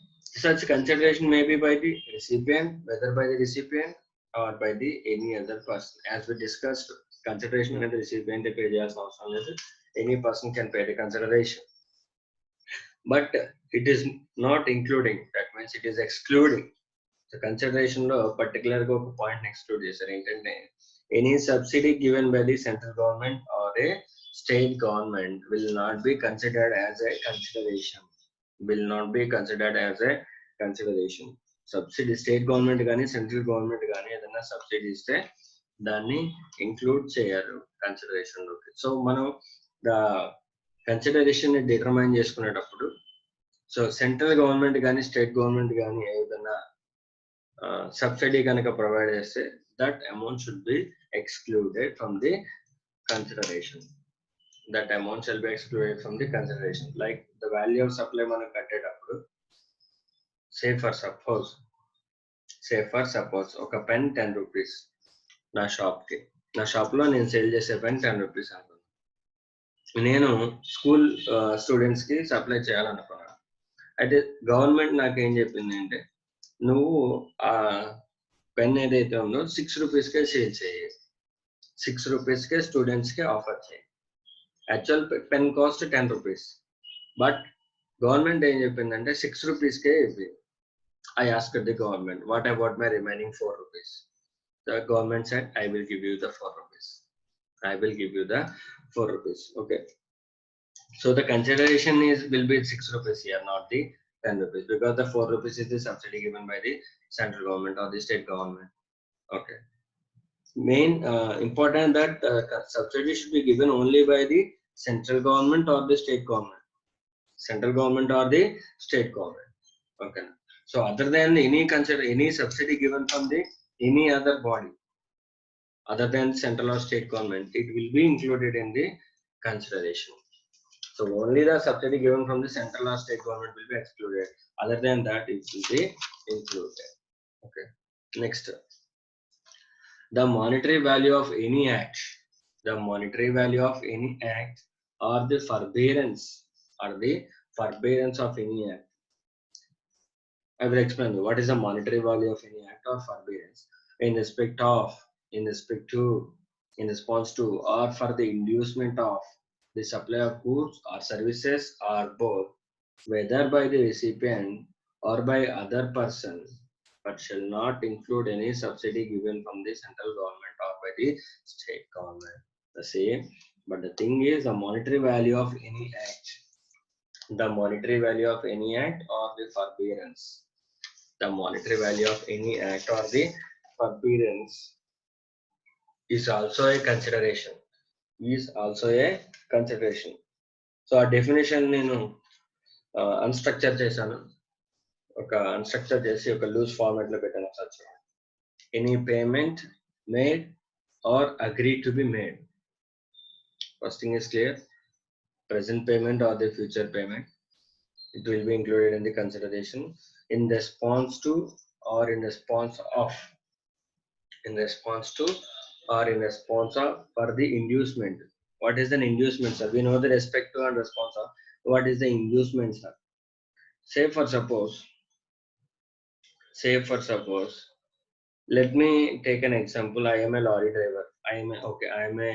S2: Such consideration may be by the recipient, whether by the recipient or by the any other person. As we discussed, consideration and the recipient pay cheyalsina avasaram ledhu. Any person can pay the consideration, but it is not including. That means it is excluding. So consideration lo particular ga oka point exclude chesaru. Entante any subsidy given by the central government or a state government will not be considered as a consideration. Will not be considered as a consideration. Subsidy state government కానీ central government కానీ ఏదైనా subsidy ఇస్తే దాన్ని include చేయరు consideration లోకి. So మనం the consideration ని determine చేసుకునేటప్పుడు సో సెంట్రల్ గవర్నమెంట్ కానీ స్టేట్ గవర్నమెంట్ కానీ ఏదైనా సబ్సిడీ కనుక ప్రొవైడ్ చేస్తే that amount should be excluded from the consideration. That amount shall be excluded from the consideration. Like the value of supply మనం కట్టేటప్పుడు say for suppose ఒక pen 10 rupees నా shop లో నేను సేల్ చేసే పెన్ 10 రూపీస్ అనుకున్నాను. నేను స్కూల్ స్టూడెంట్స్ కి సప్లై చేయాలనుకున్నాను. అయితే గవర్నమెంట్ నాకు ఏం చెప్పింది అంటే నువ్వు ఆ పెన్ ఏదైతే ఉందో 6 రూపీస్కే సేల్ చేయి, 6 రూపీస్కే స్టూడెంట్స్కి ఆఫర్ చేయి. Actual pen cost 10 rupees, but government ఏం చెప్పిందంటే 6 రూపీస్కే ఇవ్వి. I asked the government, what about my remaining 4 rupees? The government said, I will give you the 4 rupees. I will give you the 4 rupees. Okay. So the consideration will be 6 rupees here, not the 10 rupees, because the 4 rupees is the subsidy given by the central government or the state government. Okay. Main important that subsidy should be given only by the central government or the state government. Central government or the state government. Okay. So other than any subsidy given from the any other body other than central or state government, it will be included in the consideration. So only the subsidy given from the central or state government will be excluded. Other than that, it will be included. Okay. Next, the monetary value of any act. The monetary value of any act or the forbearance of any act. I will explain what is the monetary value of any act or forbearance in respect to, in response to, or for the inducement of the supply of goods or services or both, whether by the recipient or by other person, but shall not include any subsidy given from the central government or by the state government. The same, but the thing is the monetary value of any act. The monetary value of any act or the forbearance. The monetary value of any act or the forbearance is also a consideration. So a definition నేను అన్స్ట్రక్చర్ చేశాను, ఒక అన్స్ట్రక్చర్ చేసి ఒక loose format లో పెట్టాను. Such any payment made or agree to be made. First thing is clear. Present payment or the future payment, it will be included in the consideration in response to or in response of for the inducement. What is an inducement, sir? We know the respect to and response of. What is the inducement, sir? Say for suppose, let me take an example. I am a lorry driver. I am a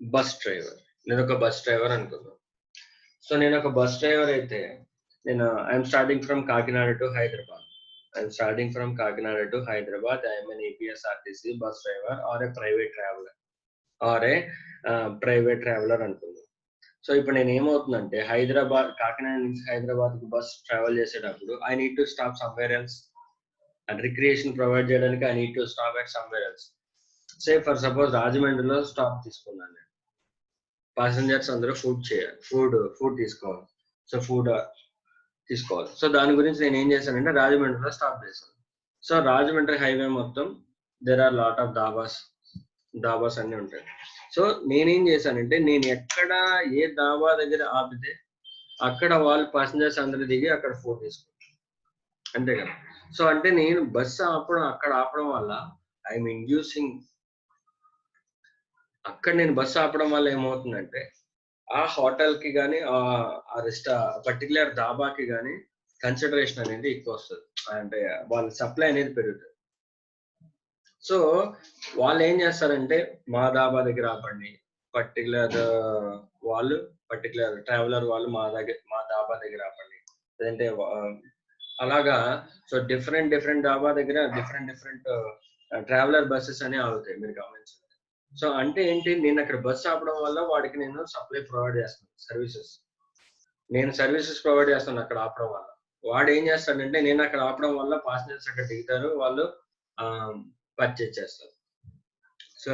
S2: bus driver. నేను ఒక bus driver అనుకున్నాను. So నేను ఒక bus driver అయితే I'm starting from Kakinada to Hyderabad. I am an APSRTC bus driver or a private traveler అనుకున్నాను. So ఇప్పుడు నేను ఏమవుతుందంటే కాకినాడ నుంచి హైదరాబాద్ కి బస్ ట్రావెల్ చేసేటప్పుడు I need to stop somewhere else. And recreation provide చేయడానికి I need to stop at somewhere else. Say for suppose రాజమండ్రిలో stop తీసుకున్నాను నేను. ప్యాసింజర్స్ అందరూ ఫుడ్ తీసుకోవాలి. సో ఫుడ్ తీసుకోవాలి. సో దాని గురించి నేను ఏం చేశానంటే రాజమండ్రిలో స్టాప్ చేశాను. సో రాజమండ్రి హైవే మొత్తం there are lot of dhabas అన్ని ఉంటాయి. సో నేనేం చేశానంటే నేను ఎక్కడ ఏ డాబా దగ్గర ఆపితే అక్కడ వాళ్ళు ప్యాసింజర్స్ అందరూ దిగి అక్కడ ఫుడ్ తీసుకుంటారు, అంతే కదా. సో అంటే నేను బస్సు అక్కడ ఆపడం వల్ల ఐఎమ్ ఇండ్యూసింగ్. అక్కడ నేను బస్సు ఆపడం వల్ల ఏమవుతుందంటే ఆ హోటల్ కి కానీ ఆ పర్టికులర్ డాబాకి కానీ కన్సిడరేషన్ అనేది ఎక్కువ వస్తుంది, అంటే వాళ్ళ సప్లై అనేది పెరుగుతుంది. సో వాళ్ళు ఏం చేస్తారంటే మా డాబా దగ్గర ఆపండి, పర్టికులర్ ట్రావెలర్ వాళ్ళు మా డాబా దగ్గర ఆపండి, లేదంటే అలాగా. సో డిఫరెంట్ డాబా దగ్గర డిఫరెంట్ ట్రావెలర్ బస్సెస్ అని ఆగుతాయి, మీరు గమనించండి. సో అంటే ఏంటి, నేను అక్కడ బస్సు ఆపడం వల్ల వాడికి నేను సప్లై ప్రొవైడ్ చేస్తాను, సర్వీసెస్. నేను సర్వీసెస్ ప్రొవైడ్ చేస్తాను అక్కడ ఆపడం వల్ల. వాడు ఏం చేస్తాడంటే నేను అక్కడ ఆపడం వల్ల పాసెంజర్స్ అక్కడ దిగుతారు, వాళ్ళు పర్చేజ్ చేస్తారు. సో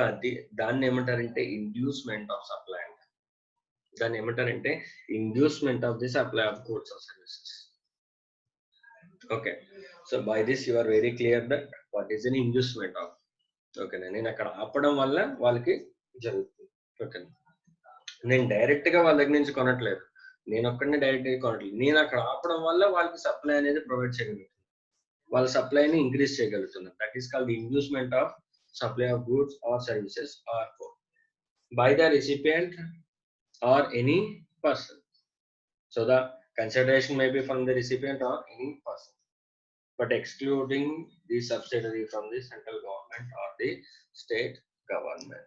S2: దాన్ని ఏమంటారంటే ఇండ్యూస్మెంట్ ఆఫ్ సప్లై అంట. దాన్ని ఏమంటారంటే inducement of the supply of goods or services. Okay, so by this you are very clear that what is an inducement of. ఓకేనా, నేను అక్కడ ఆపడం వల్ల వాళ్ళకి జరుగుతుంది. ఓకేనా, నేను డైరెక్ట్ గా వాళ్ళ దగ్గర నుంచి కొనట్లేదు, నేను ఒక్కడిని డైరెక్ట్ గా కొనట్లేదు, నేను అక్కడ ఆపడం వల్ల వాళ్ళకి సప్లై అనేది ప్రొవైడ్ చేయగలుగుతుంది, వాళ్ళ సప్లైని ఇంక్రీజ్ చేయగలుగుతున్నారు. That is called inducement of supply of goods or services or by the recipient or any person. So the consideration may be from the recipient or any person, but excluding the subsidiary from the central government or the state government.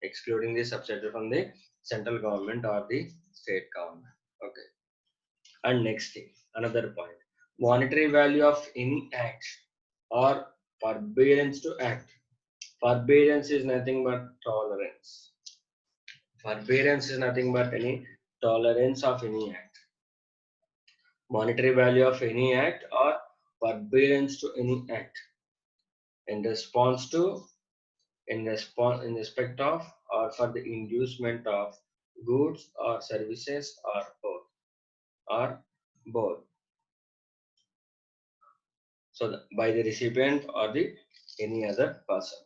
S2: Excluding the subsidiary from the central government or the state government. Okay. And next thing, another point, monetary value of any act or forbearance to act. Forbearance is nothing but tolerance. Forbearance is nothing but any tolerance of any act. Monetary value of any act or forbearance to any act in response to, in respect of, or for the inducement of goods or services or both. So by the recipient or the any other person.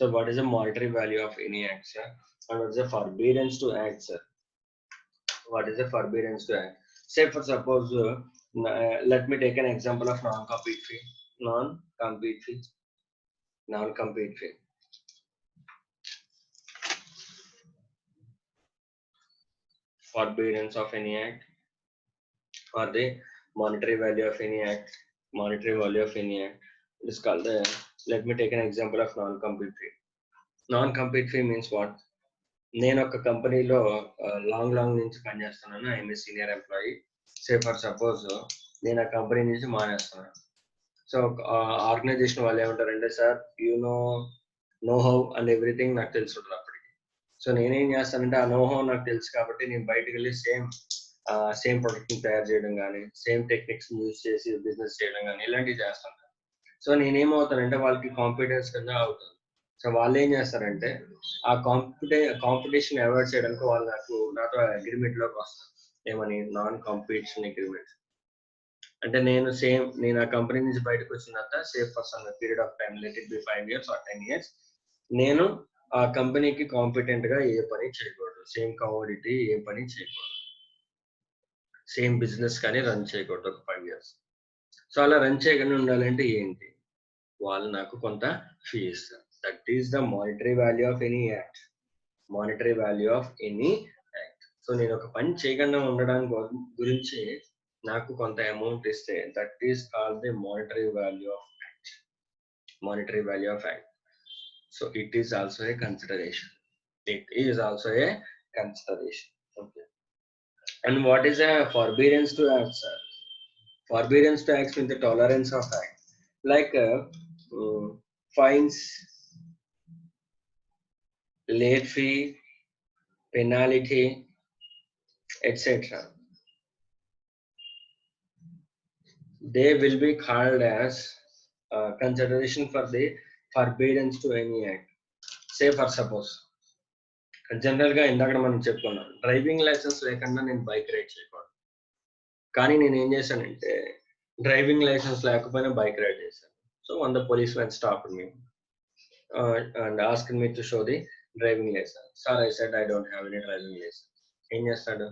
S2: So what is the monetary value of any act, sir? And what is the forbearance to act, sir? What is the forbearance to act? Say for suppose, let me take an example of non-compete fee. Non-compete fee. Non-compete fee. Forbearance of any act or the monetary value of any act. Monetary value of any act. It is called the, let me take an example of non-compete fee. Non-compete fee means what? నేను ఒక కంపెనీలో long నుంచి పనిచేస్తున్నాను, I'm a senior employee. Say for suppose నేను ఆ company నుంచి మానేస్తున్నాను. So organisation వాళ్ళు ఏమంటారంటే, sir you know how and everything నాకు తెలిసి ఉంటుంది అప్పటికి. సో నేనేం చేస్తానంటే ఆ నో హౌ నాకు తెలుసు కాబట్టి నేను బయటకు వెళ్ళి సేమ్ ప్రొడక్ట్ని తయారు చేయడం కానీ, సేమ్ టెక్నిక్స్ యూజ్ చేసి బిజినెస్ చేయడం కానీ ఇలాంటివి చేస్తాను. సో నేనేమవుతానంటే వాళ్ళకి కాంపిటెన్స్ కింద అవుతాను. సో వాళ్ళు ఏం చేస్తారంటే ఆ కాంపిటీషన్ అవాయిడ్ చేయడానికి వాళ్ళు నాతో అగ్రిమెంట్ లోకి వస్తారు. ఏమని? Non competition agreement. అంటే నేను ఆ కంపెనీ నుంచి బయటకు వచ్చిన తర్వాత safe for some period of time, let it B 5 years or 10 years, నేను ఆ కంపెనీకి కాంపిటెంట్ గా ఏ పని చేయకూడదు, సేమ్ కమోడిటీ ఏ పని చేయకూడదు, సేమ్ బిజినెస్ కానీ రన్ చేయకూడదు ఒక 5 years. సో అలా రన్ చేయకుండా ఉండాలంటే ఏంటి, వాళ్ళు నాకు కొంత ఫీ ఇస్తారు. That is the monetary value of any act. Monetary value of any act. So నేను ఒక పని చేయకుండా ఉండడానికి గురించి నాకు కొంత అమౌంట్ ఇస్తే, that is called the monetary value of act. Monetary value of act. So it is also a consideration. It is also a consideration. Okay. And what is a forbearance to act, sir? Forbearance to act means the tolerance of act. Like fines, late fee, penalty, etc. They will be called as consideration for the forbearance to any act. Say for suppose, general గా ఇందాక మనం చెప్పుకున్నాం, driving licence లేకుండా నేను bike ride చేయకూడదు. కానీ నేను ఏం చేశానంటే డ్రైవింగ్ లైసెన్స్ లేకపోయినా బైక్ రైడ్ చేశాను. So when the policeman stopped me and asked me to show the driving license. Sir, I said I don't have any driving license. ఏం చేస్తాడు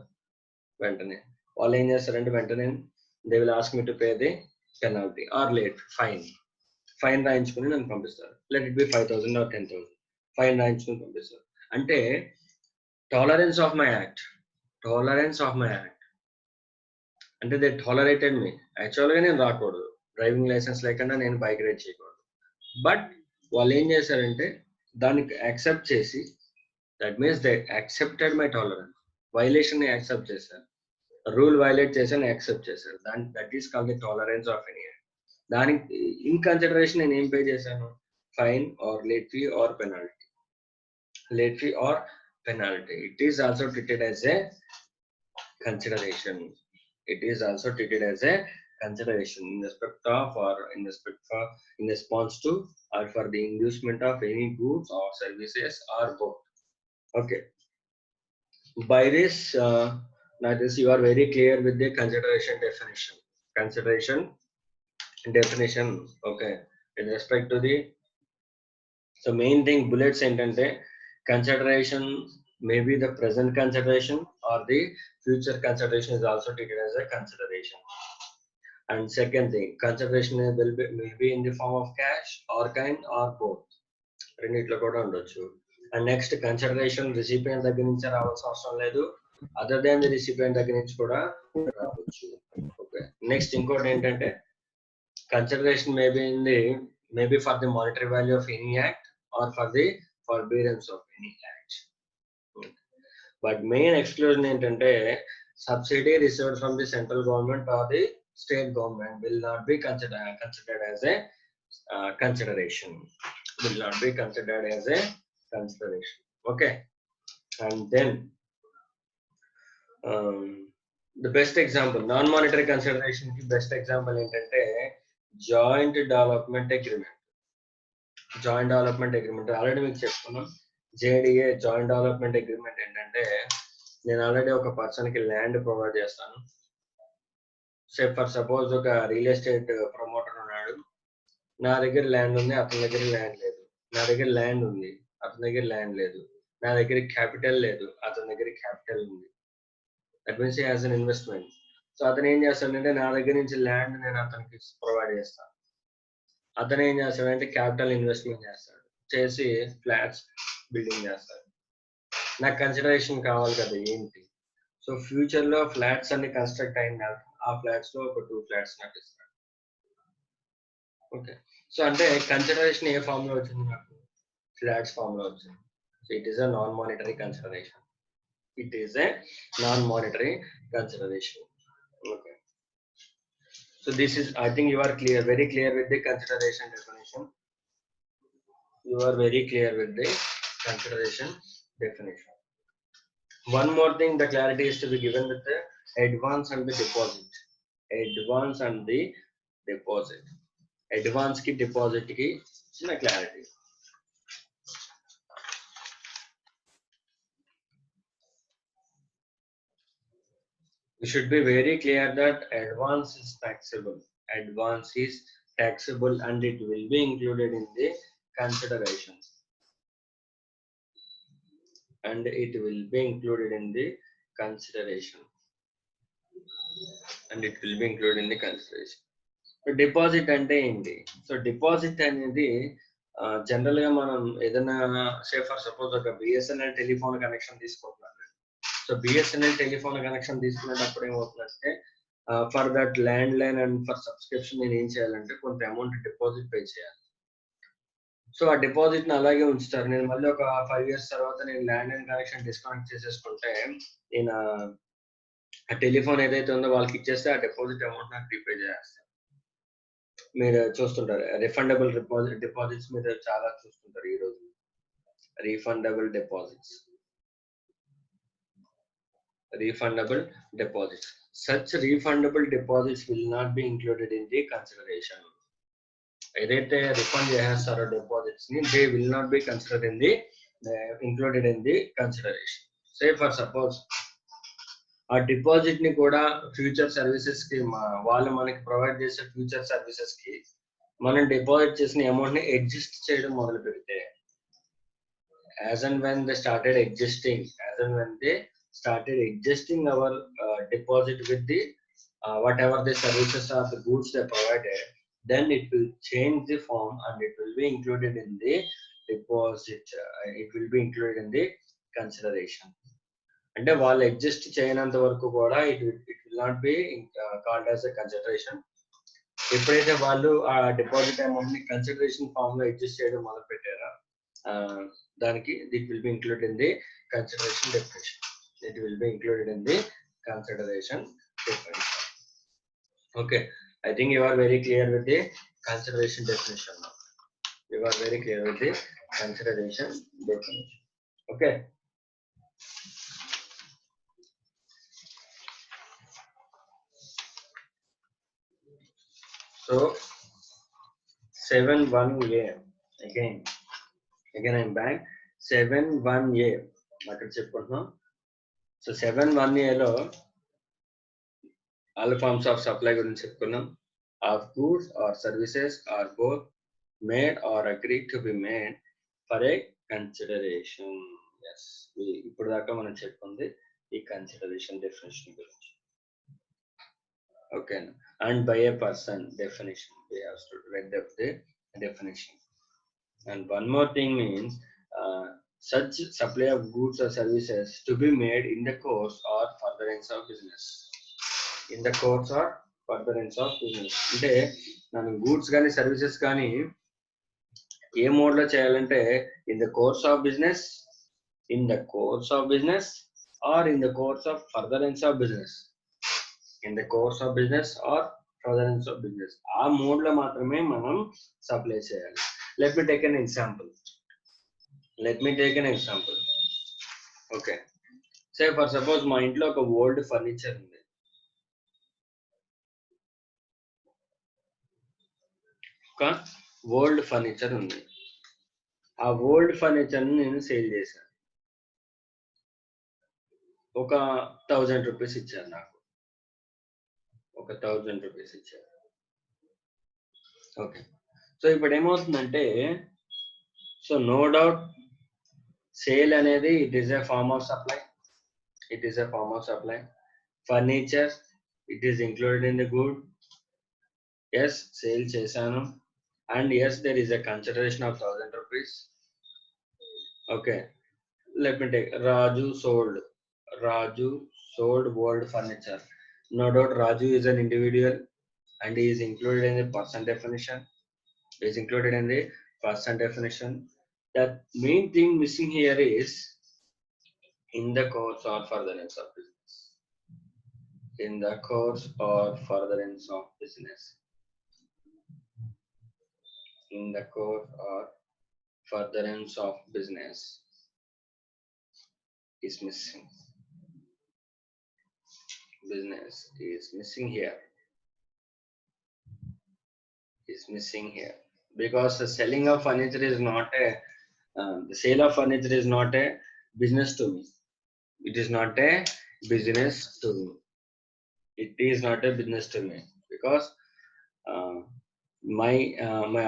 S2: వెంటనే, వాళ్ళు ఏం చేస్తారంటే వెంటనే they will ask me to pay the penalty or late fine రాయించుకుని నన్ను పంపిస్తారు. Let it be 5,000 or 10,000. Fine రాయించుకుని పంపిస్తారు. అంటే టాలరెన్స్ ఆఫ్ మై యాక్ట్ అంటే దే టాలరేటెడ్ మీ. యాక్చువల్గా నేను రాకూడదు, డ్రైవింగ్ లైసెన్స్ లేకుండా నేను బైక్ రైడ్ చేయకూడదు. బట్ వాళ్ళు ఏం చేశారంటే దానికి యాక్సెప్ట్ చేసి, that means they accepted my tolerance. Violation ని యాక్సెప్ట్ చేశారు, రూల్ వైలేట్ చేశాను యాక్సెప్ట్ చేశారు. That is called the tolerance of any act. దానికి ఇన్ కన్సిడరేషన్ నేను ఏం పే చేశాను, fine or late fee or penalty. Late fee or penalty. It is also treated as a consideration. It is also treated as a consideration in respect of or in response to or for the inducement of any goods or services or both. Okay. By this, you are very clear with the consideration definition. Consideration definition. Okay. In respect to the main thing bullets ఏంటంటే consideration may be the present consideration or the future consideration is also treated as a consideration. And second thing, consideration may be in the form of cash or kind or both. రెండిట్లో కూడా ఉండొచ్చు. And next, consideration recipient దగ్గర నుంచి రావాల్సిన అవసరం లేదు, other than the recipient దగ్గర నుంచి కూడా రావచ్చు. Okay. Next, ఇంకోటి ఏంటంటే consideration may be for the monetary value of any act or for the forbearance of any act. But main exclusion ఏంటంటే subsidy received from the central government or the state government will not be considered as a consideration. Will not be considered as a consideration. Okay. And then the best example, non-monetary consideration ki best example ఏంటంటే joint development agreement. Joint development agreement already మీకు చెప్పుకున్నాం. జేడిఏ joint development agreement ఏంటంటే నేను already ఒక person కి land provide చేస్తాను. For suppose ఒక real estate promoter ఉన్నాడు, నా దగ్గర ల్యాండ్ ఉంది, అతని దగ్గర ల్యాండ్ లేదు. నా దగ్గర ల్యాండ్ ఉంది, అతని దగ్గర ల్యాండ్ లేదు. నా దగ్గర క్యాపిటల్ లేదు, అతని దగ్గర క్యాపిటల్ ఉంది. That means as an investment. So అతను ఏం చేస్తాడంటే నా దగ్గర నుంచి ల్యాండ్ నేను అతనికి ప్రొవైడ్ చేస్తాను. అతను ఏం చేస్తాడంటే క్యాపిటల్ ఇన్వెస్ట్మెంట్ చేస్తాడు, చేసి ఫ్లాట్స్ బిల్డింగ్ చేస్తాడు. నాకు కన్సిడరేషన్ కావాలి కదా ఏంటి. సో ఫ్యూచర్ లో ఫ్లాట్స్ అన్ని కన్స్ట్రక్ట్ అయిన ఆ ఫ్లాట్స్ లో ఒక 2 ఫ్లాట్స్ నాకు ఇస్తాడు. ఓకే. సో అంటే కన్సిడరేషన్ ఏ ఫామ్ లో వచ్చింది, నాకు ఫ్లాట్స్ ఫామ్ లో వచ్చింది. So it is a non monetary consideration. It is a non-monetary consideration. Okay. So this is, I think you are clear, very clear with the consideration definition. You are very clear with the consideration definition. One more thing, the clarity is to be given with the advance and the deposit. Advance and the deposit. Advance ki deposit ki clarity. We should be very clear that advance is taxable. Advance is taxable and it will be included in the consideration. And it will be included in the consideration. And it will be included in the consideration. So deposit ante enti. So deposit anedi general ga manam edana say for suppose oka BSNL telephone connection తీసుకుంటున్నాను. So BSNL telephone connection తీసుకునేటప్పుడు ఏమవుతుందంటే for that land line and for subscription నేను ఏం చేయాలంటే కొంత amount deposit pay చేయాలి. So ఆ deposit ని అలాగే ఉంచుతారు. నేను మళ్ళీ ఒక 5 years తర్వాత నేను ల్యాండ్ లైన్ కనెక్షన్ డిస్కనెక్ట్ చేసేసుకుంటే నేను ఆ టెలిఫోన్ ఏదైతే ఉందో వాళ్ళకి ఇచ్చేస్తే ఆ డిపాజిట్ అమౌంట్ నాకు రీపే చేస్తారు. మీరు చూస్తుంటారు రిఫండబుల్ డిపాజిట్స్ మీద చాలా చూస్తుంటారు ఈ రోజు. Refundable deposits. Refundable deposits. Such refundable deposits will not be included in the consideration. ఏదైతే రిఫండ్ చేస్తారో డిపాజిట్స్ ని they will not be considered in the included in the consideration. Say for suppose ఆ deposit ని కూడా future services కి వాళ్ళు మనకి provide చేసే ఫ్యూచర్ సర్వీసెస్ కి మనం డిపాజిట్ చేసిన అమౌంట్ ని అడ్జస్ట్ చేయడం మొదలు పెడితే as and when they started adjusting our deposit with the whatever the services or the goods they provided, then it will change the form and it will be included in the deposit. It will be included in the consideration. అంటే వాళ్ళు adjust చేయనంత వరకు కూడా it will not be called as a consideration. ఎప్పుడైతే వాళ్ళు ఆ deposit amount ని consideration form లో adjust చేయడం మొదలు పెట్టారా దానికి it will be included in the consideration definition. It will be included in the consideration definition. Okay, I think you are very clear with the consideration definition now. You are very clear with the consideration definition. Okay. So 7(1)(a) again I'm back. 7(1)(a) అక్కడ చెప్పుకుంటున్నాం. So 7(1)(a) లో all forms of supply గురించి చెప్పుకున్నాం. Of goods or services are both made or agreed to be made for a consideration. Yes, ఇప్పుడు దాకా మనం చెప్పుకుంది ఈ consideration definition గురించి. Okay, and by a person definition, we have to read up the definition. And one more thing means such supply of goods or services to be made in the course or furtherance of business. In the course or furtherance of business. అంటే మనం goods కానీ services కానీ ఏ mode లో చేయాలంటే in the course of business, in the course of business are in the course of furtherance of business. In the course of business are furtherance of business. ఆ mode లో మాత్రమే మనం supply చేయాలి. Let me take an example. Okay, say for suppose మా ఇంట్లో ఒక old furniture ఉంది. ఒక ఓల్డ్ ఫర్నిచర్ ఉంది. ఆ ఓల్డ్ ఫర్నిచర్ నేను సేల్ చేశాను. ఒక 1000 రూపీస్ ఇచ్చారు నాకు. ఒక 1000 రూపీస్ ఇచ్చారు. ఓకే, సో ఇప్పుడు ఏమవుతుందంటే, సో నో డౌట్ సేల్ అనేది it is a form of supply. Furniture it is included in the good. Yes, sale చేశాను. And yes, there is a consideration of 1000 rupees. Okay, let me take Raju sold old furniture. No doubt Raju is an individual and he is included in the person definition. That main thing missing here is in the course or furtherance of business. In the course or furtherance of business. In the course or furtherance of business is missing. Business is missing here. Because the selling of furniture is not a the sale of furniture is not a business to me. It is not a business to me. Because my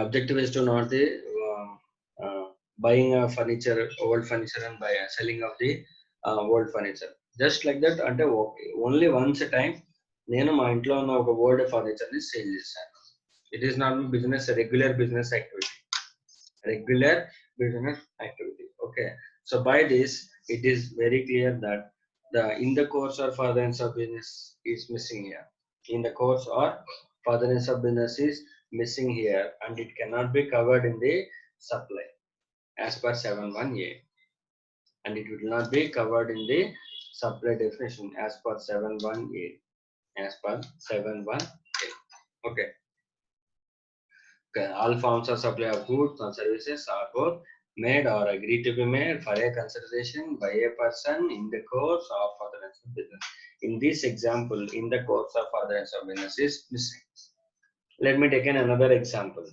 S2: objective is to not the buying a furniture, old furniture, and selling of the old furniture. Just like that, అంటే only once a time నేను మా ఇంట్లో ఉన్న ఒక old furniture ని sale చేశాను. It is not business, a regular business activity. Okay, so by this it is very clear that the in the course or furtherance of business is missing here. In the course or furtherance of business is missing here, and it cannot be covered in the supply as per 7(1)(a), and it will not be covered in the supply definition as per 7(1)(a). Okay. All forms of supply of goods and services are both made or agreed to be made for a consideration by a person in the course of furtherance of business. In this example, in the course of furtherance of business is missing. Let me take another example.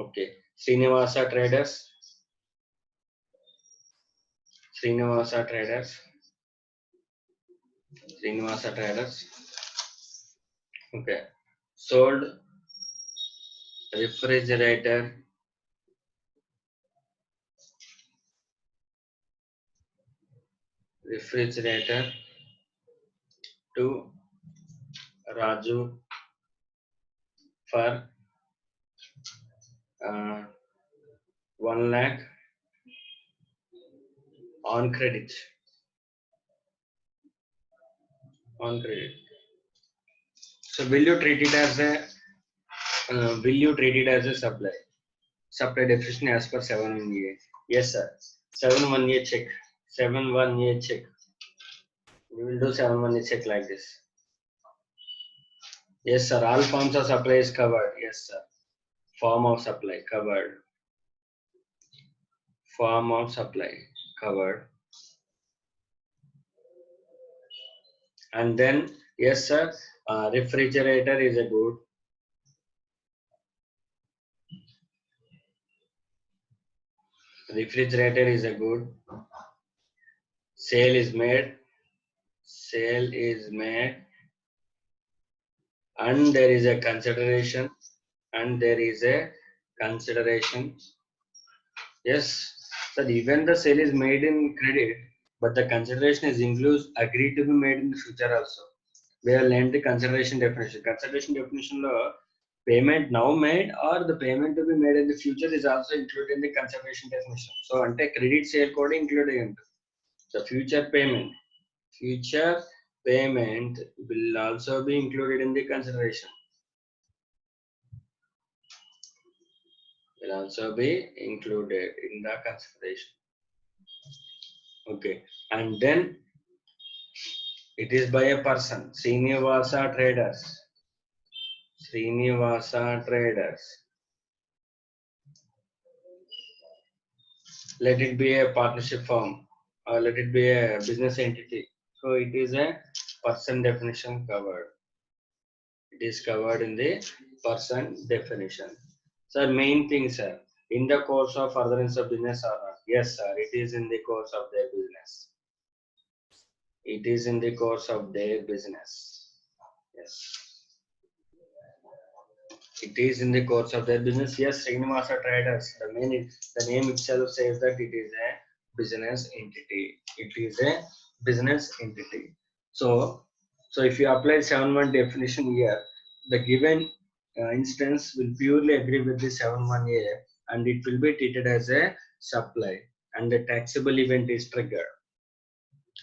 S2: Okay, Srinivasa Traders. Okay, sold refrigerator to Raju for 1 lakh on credit. So will you treat it as a supply definition as per 7(1)(a)? Yes sir, 7(1)(a) check. We will do 7(1)(a) check like this. Yes sir, all forms of supply is covered. Yes sir, Form of supply covered. Form of supply covered. And then, yes, sir, refrigerator is a good. Refrigerator is a good. Sale is made. Sale is made. And there is a consideration. And there is a consideration. Yes, so even the sale is made in credit, but the consideration is includes agreed to be made in the future also. We have learned the consideration definition. Consideration definition law, payment now made or the payment to be made in the future is also included in the consideration definition. So, ante credit sale code included. The future payment will also be included in the consideration. Will also be included in the consideration. Okay, and then it is by a person, Srinivasa Traders. Srinivasa Traders. Let it be a partnership firm or let it be a business entity. So it is a person definition covered. It is covered in the person definition. Sir, main thing, sir, in the course of furtherance of business or not? Yes, sir, it is in the course of their business. It is in the course of their business. Yes. It is in the course of their business. Yes, Srinivasa Traders. The name itself says that it is a business entity. It is a business entity. So if you apply 7.1 definition here, the given instance will purely agree with the 7.1a and it will be treated as a supply and the taxable event is triggered.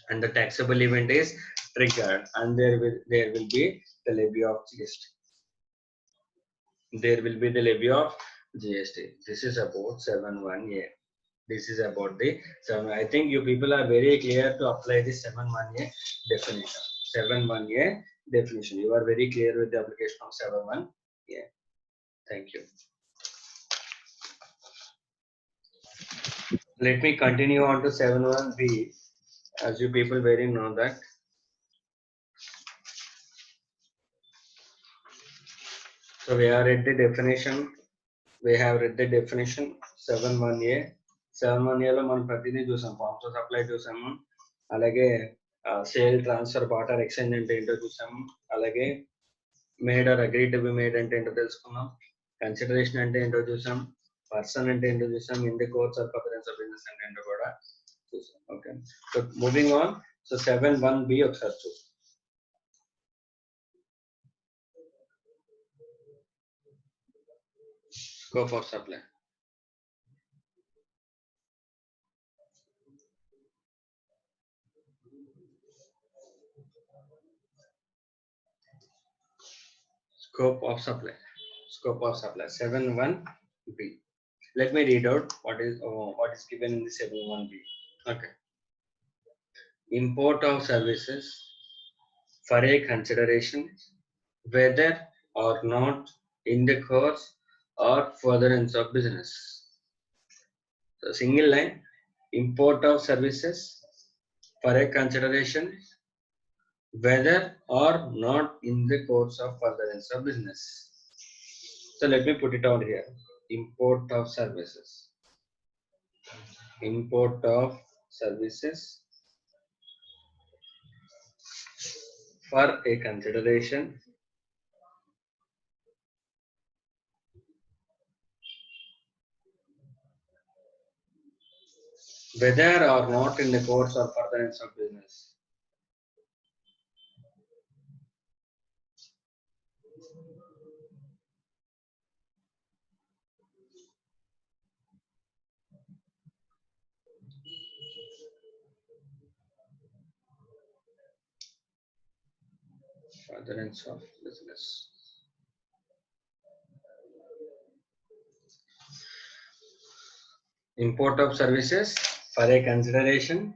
S2: And the taxable event is triggered and there will be the levy of GST. There will be the levy of GST. This is about 7.1a. This is about the 7. I think you people are very clear to apply the 7.1a definition. 7.1a definition. You are very clear with the application of 7.1a. Thank you. Let me continue on to 7.1b. As you people very know that. So we have read the definition. We have read the definition 7.1a. 7.1a మనం ప్రతిదీ చూసాం. Forms of supply చూసాము, అలాగే sale transfer barter exchange అంటే ఏంటో చూసాము, అలాగే made or agree to be made అంటే ఏంటో తెలుసుకున్నాం, కన్సిడరేషన్ అంటే ఏంటో చూసాం, పర్సన్ అంటే ఏంటో చూసాం, in the course of furtherance of business అంటే ఏంటో కూడా చూసాం. Okay, so moving on. So 7.1b ఒకసారి చూసాం. Scope of supply. Scope of supply. Scope of supply. 7.1b. Let me read out what is given in the 7.1b. Okay. Import of services for a consideration, whether or not in the course or furtherance of business. So single line, import of services for a consideration, whether or not in the course of furtherance of business. So let me put it out here. Import of services. Import of services for a consideration, whether or not in the course or furtherance of business. Furtherance of business. Import of services for a consideration,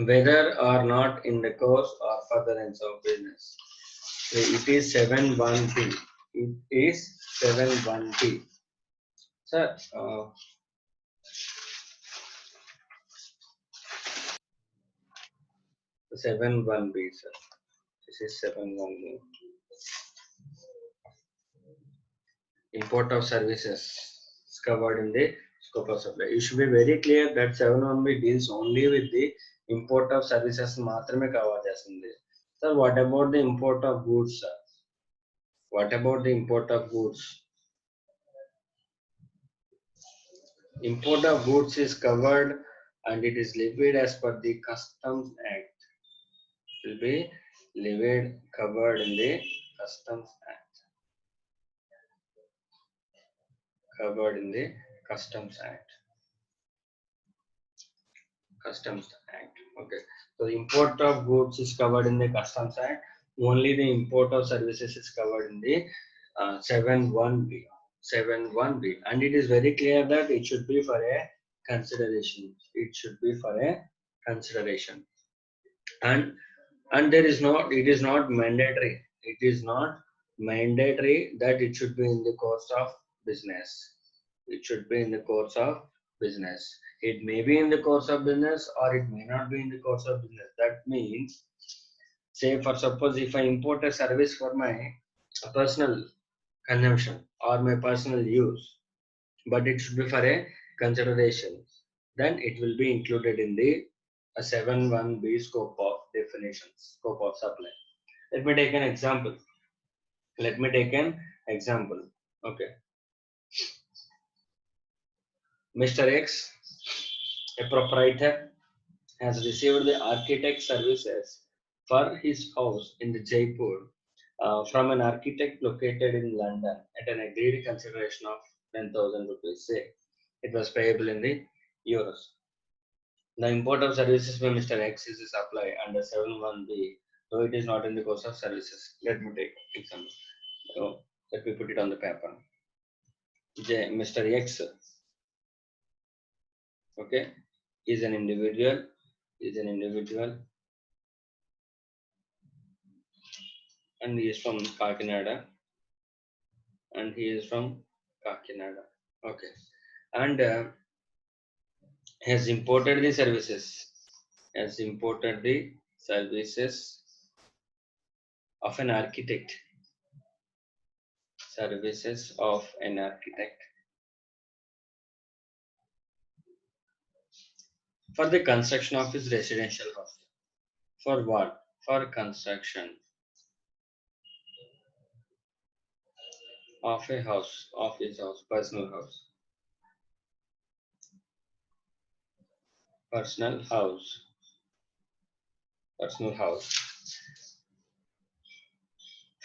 S2: whether or not in the course or furtherance of business. So it is 7.1b. It is 7.1b. Sir, 7.1b, sir. This is 7.1b. Import of services is covered in the scope of supply. You should be very clear that 7.1b deals only with the import of services మాత్రమే cover చేస్తుంది. Sir, what about the import of goods, sir? What about the import of goods? Import of goods is covered and it is levied as per the Customs Act. It will be levied, covered in the Customs Act. Covered in the Customs Act. Customs Act. Okay. So the import of goods is covered in the Customs Act. Only the import of services is covered in the 7.1b. 7.1b. And it is very clear that it should be for a consideration. It should be for a consideration. And there is not, it is not mandatory. It is not mandatory that it should be in the course of business. It should be in the course of business. It may be in the course of business or it may not be in the course of business. That means, say for suppose if I import a service for my personal consumption or my personal use, but it should be for a consideration, then it will be included in the 7.1b scope of definitions, scope of supply. Let me take an example. Okay. Mr. X, a proprietor, has received the architect services for his house in the Jaipur from an architect located in London at an agreed consideration of 10,000 rupees. Say it was payable in the euros. The import of services by Mr. X is supply under 7.1b, though it is not in the course of services. Let me take example. So let me put it on the paper. Mr. X, okay, is an individual. And he is from Kakinada. Okay. And has imported the services. Of an architect. For the construction of his residential house. For what? For construction of a house, of his house, personal house.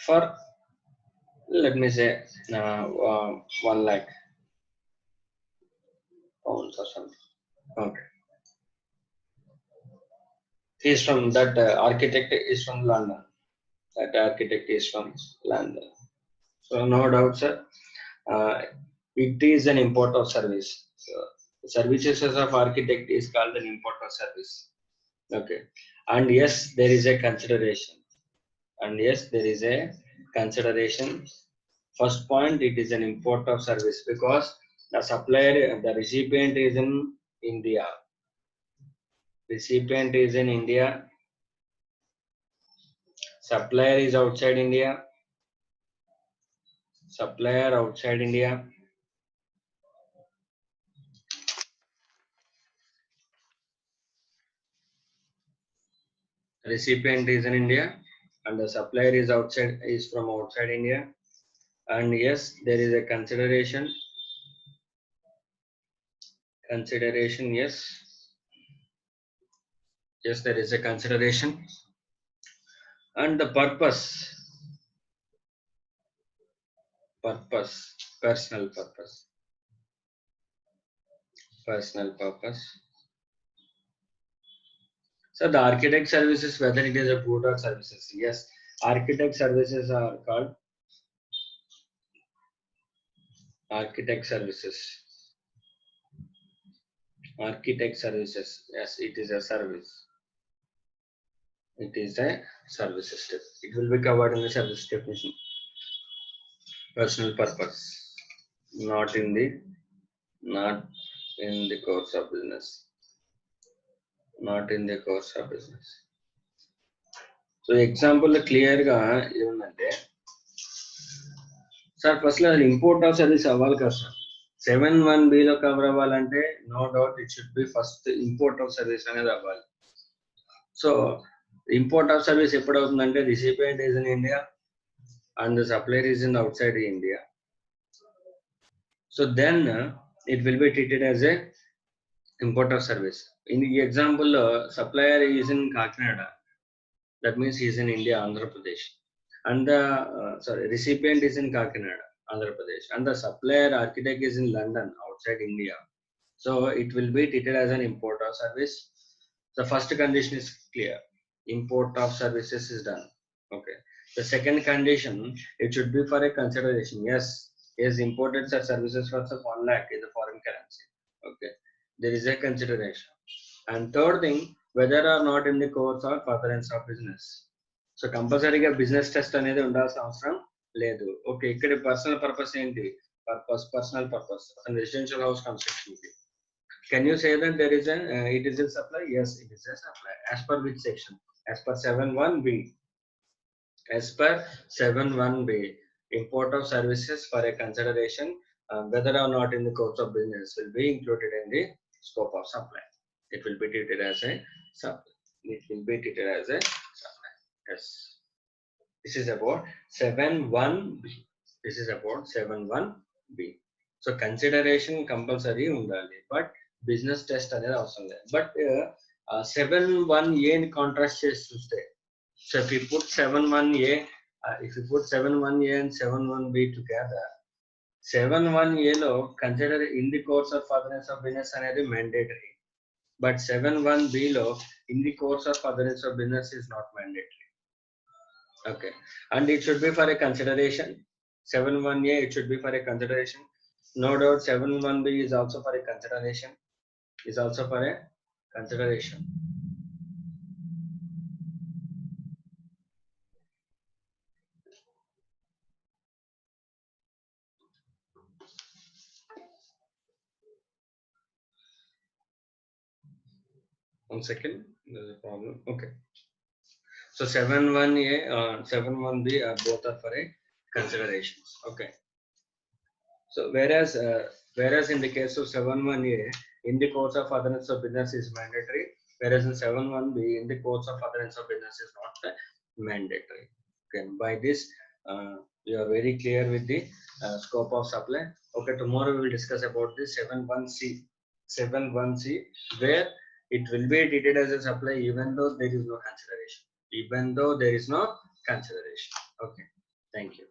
S2: For, let me say, 1 lakh pounds or something. Okay. He's from that architect is from London. So no doubt, sir. It is an import of service. So, services of architect is called an import of service. Okay. And yes, there is a consideration. First point, it is an import of service because the supplier, the recipient is in India. Supplier is outside India. Recipient is in India and the supplier is from outside India. And yes, there is a consideration. Yes, there is a consideration. And the purpose, personal purpose. So the architect services, whether it is a good or services. Yes, architect services are called architect services. Yes, it is a service. It will be covered in the service definition. Personal purpose, not in the Not in the course of business. Not in the course of business. So example clear ga ఏమంటే sir first లో import of service అవ్వాలి కదా sir 7(1)(b) లో cover అవ్వాలంటే no doubt it should be first import of service అనేది అవ్వాలి. So import of service ఎప్పుడు అవుతుందంటే recipient is in India and the supplier is in outside India. So then it will be treated as a import of service. In the example, supplier is in Kakinada. That means he is in India, Andhra Pradesh. And the recipient is in Kakinada, Andhra Pradesh. And the supplier architect is in London, outside India. So it will be treated as an import of service. The first condition is clear. Import of services is done. Okay. The second condition, it should be for a consideration. Yes, he has imported such services for 1 lakh in the foreign currency. Okay. There is a consideration. And third thing, whether or not in the course or furtherance of business. So compulsory business test అనేది ఉండాల్సిన అవసరం లేదు. Okay, ఇక్కడ personal purpose ఏంటి? Personal purpose. Residential house construction. Can you say that there is it is a supply? Yes, it is a supply. As per which section? As per 7(1)(b). As per 7(1)(b), import of services for a consideration, whether or not in the course of business, will be included in the scope of supply. It will be treated as a supply. It will be treated as a supply. Yes. This is about 7(1)(b). This is about 7(1)(b). So consideration compulsory undali, but business test అనేది అవసరం లేదు. But 7(1)(a ని contrast చేసి చూస్తే, so if you put 7(1)(a, and 7(1)(b) together, 7(1)(a లో consider in the course of furtherance of business అనేది mandatory, but 7(1)(b) లో in the course of furtherance of business is not mandatory. Okay, and it should be for a consideration. 7(1)(a, it should be for a consideration. No doubt 7(1)(b) is also for a consideration. Is also for a consideration. One second, there's a problem. Okay. So 7(1)(a, 7(1)(b) are both are for a considerations. Okay. So whereas in the case of 7(1)(a, in the course of furtherance of business is mandatory, whereas in 7(1)(b, in the course of furtherance of business is not mandatory. Okay. By this, you are very clear with the scope of supply. Okay. Tomorrow we will discuss about this 7(1)(c), 7(1)(c), where it will be treated as a supply even though there is no consideration. Even though there is no consideration. Okay. Thank you.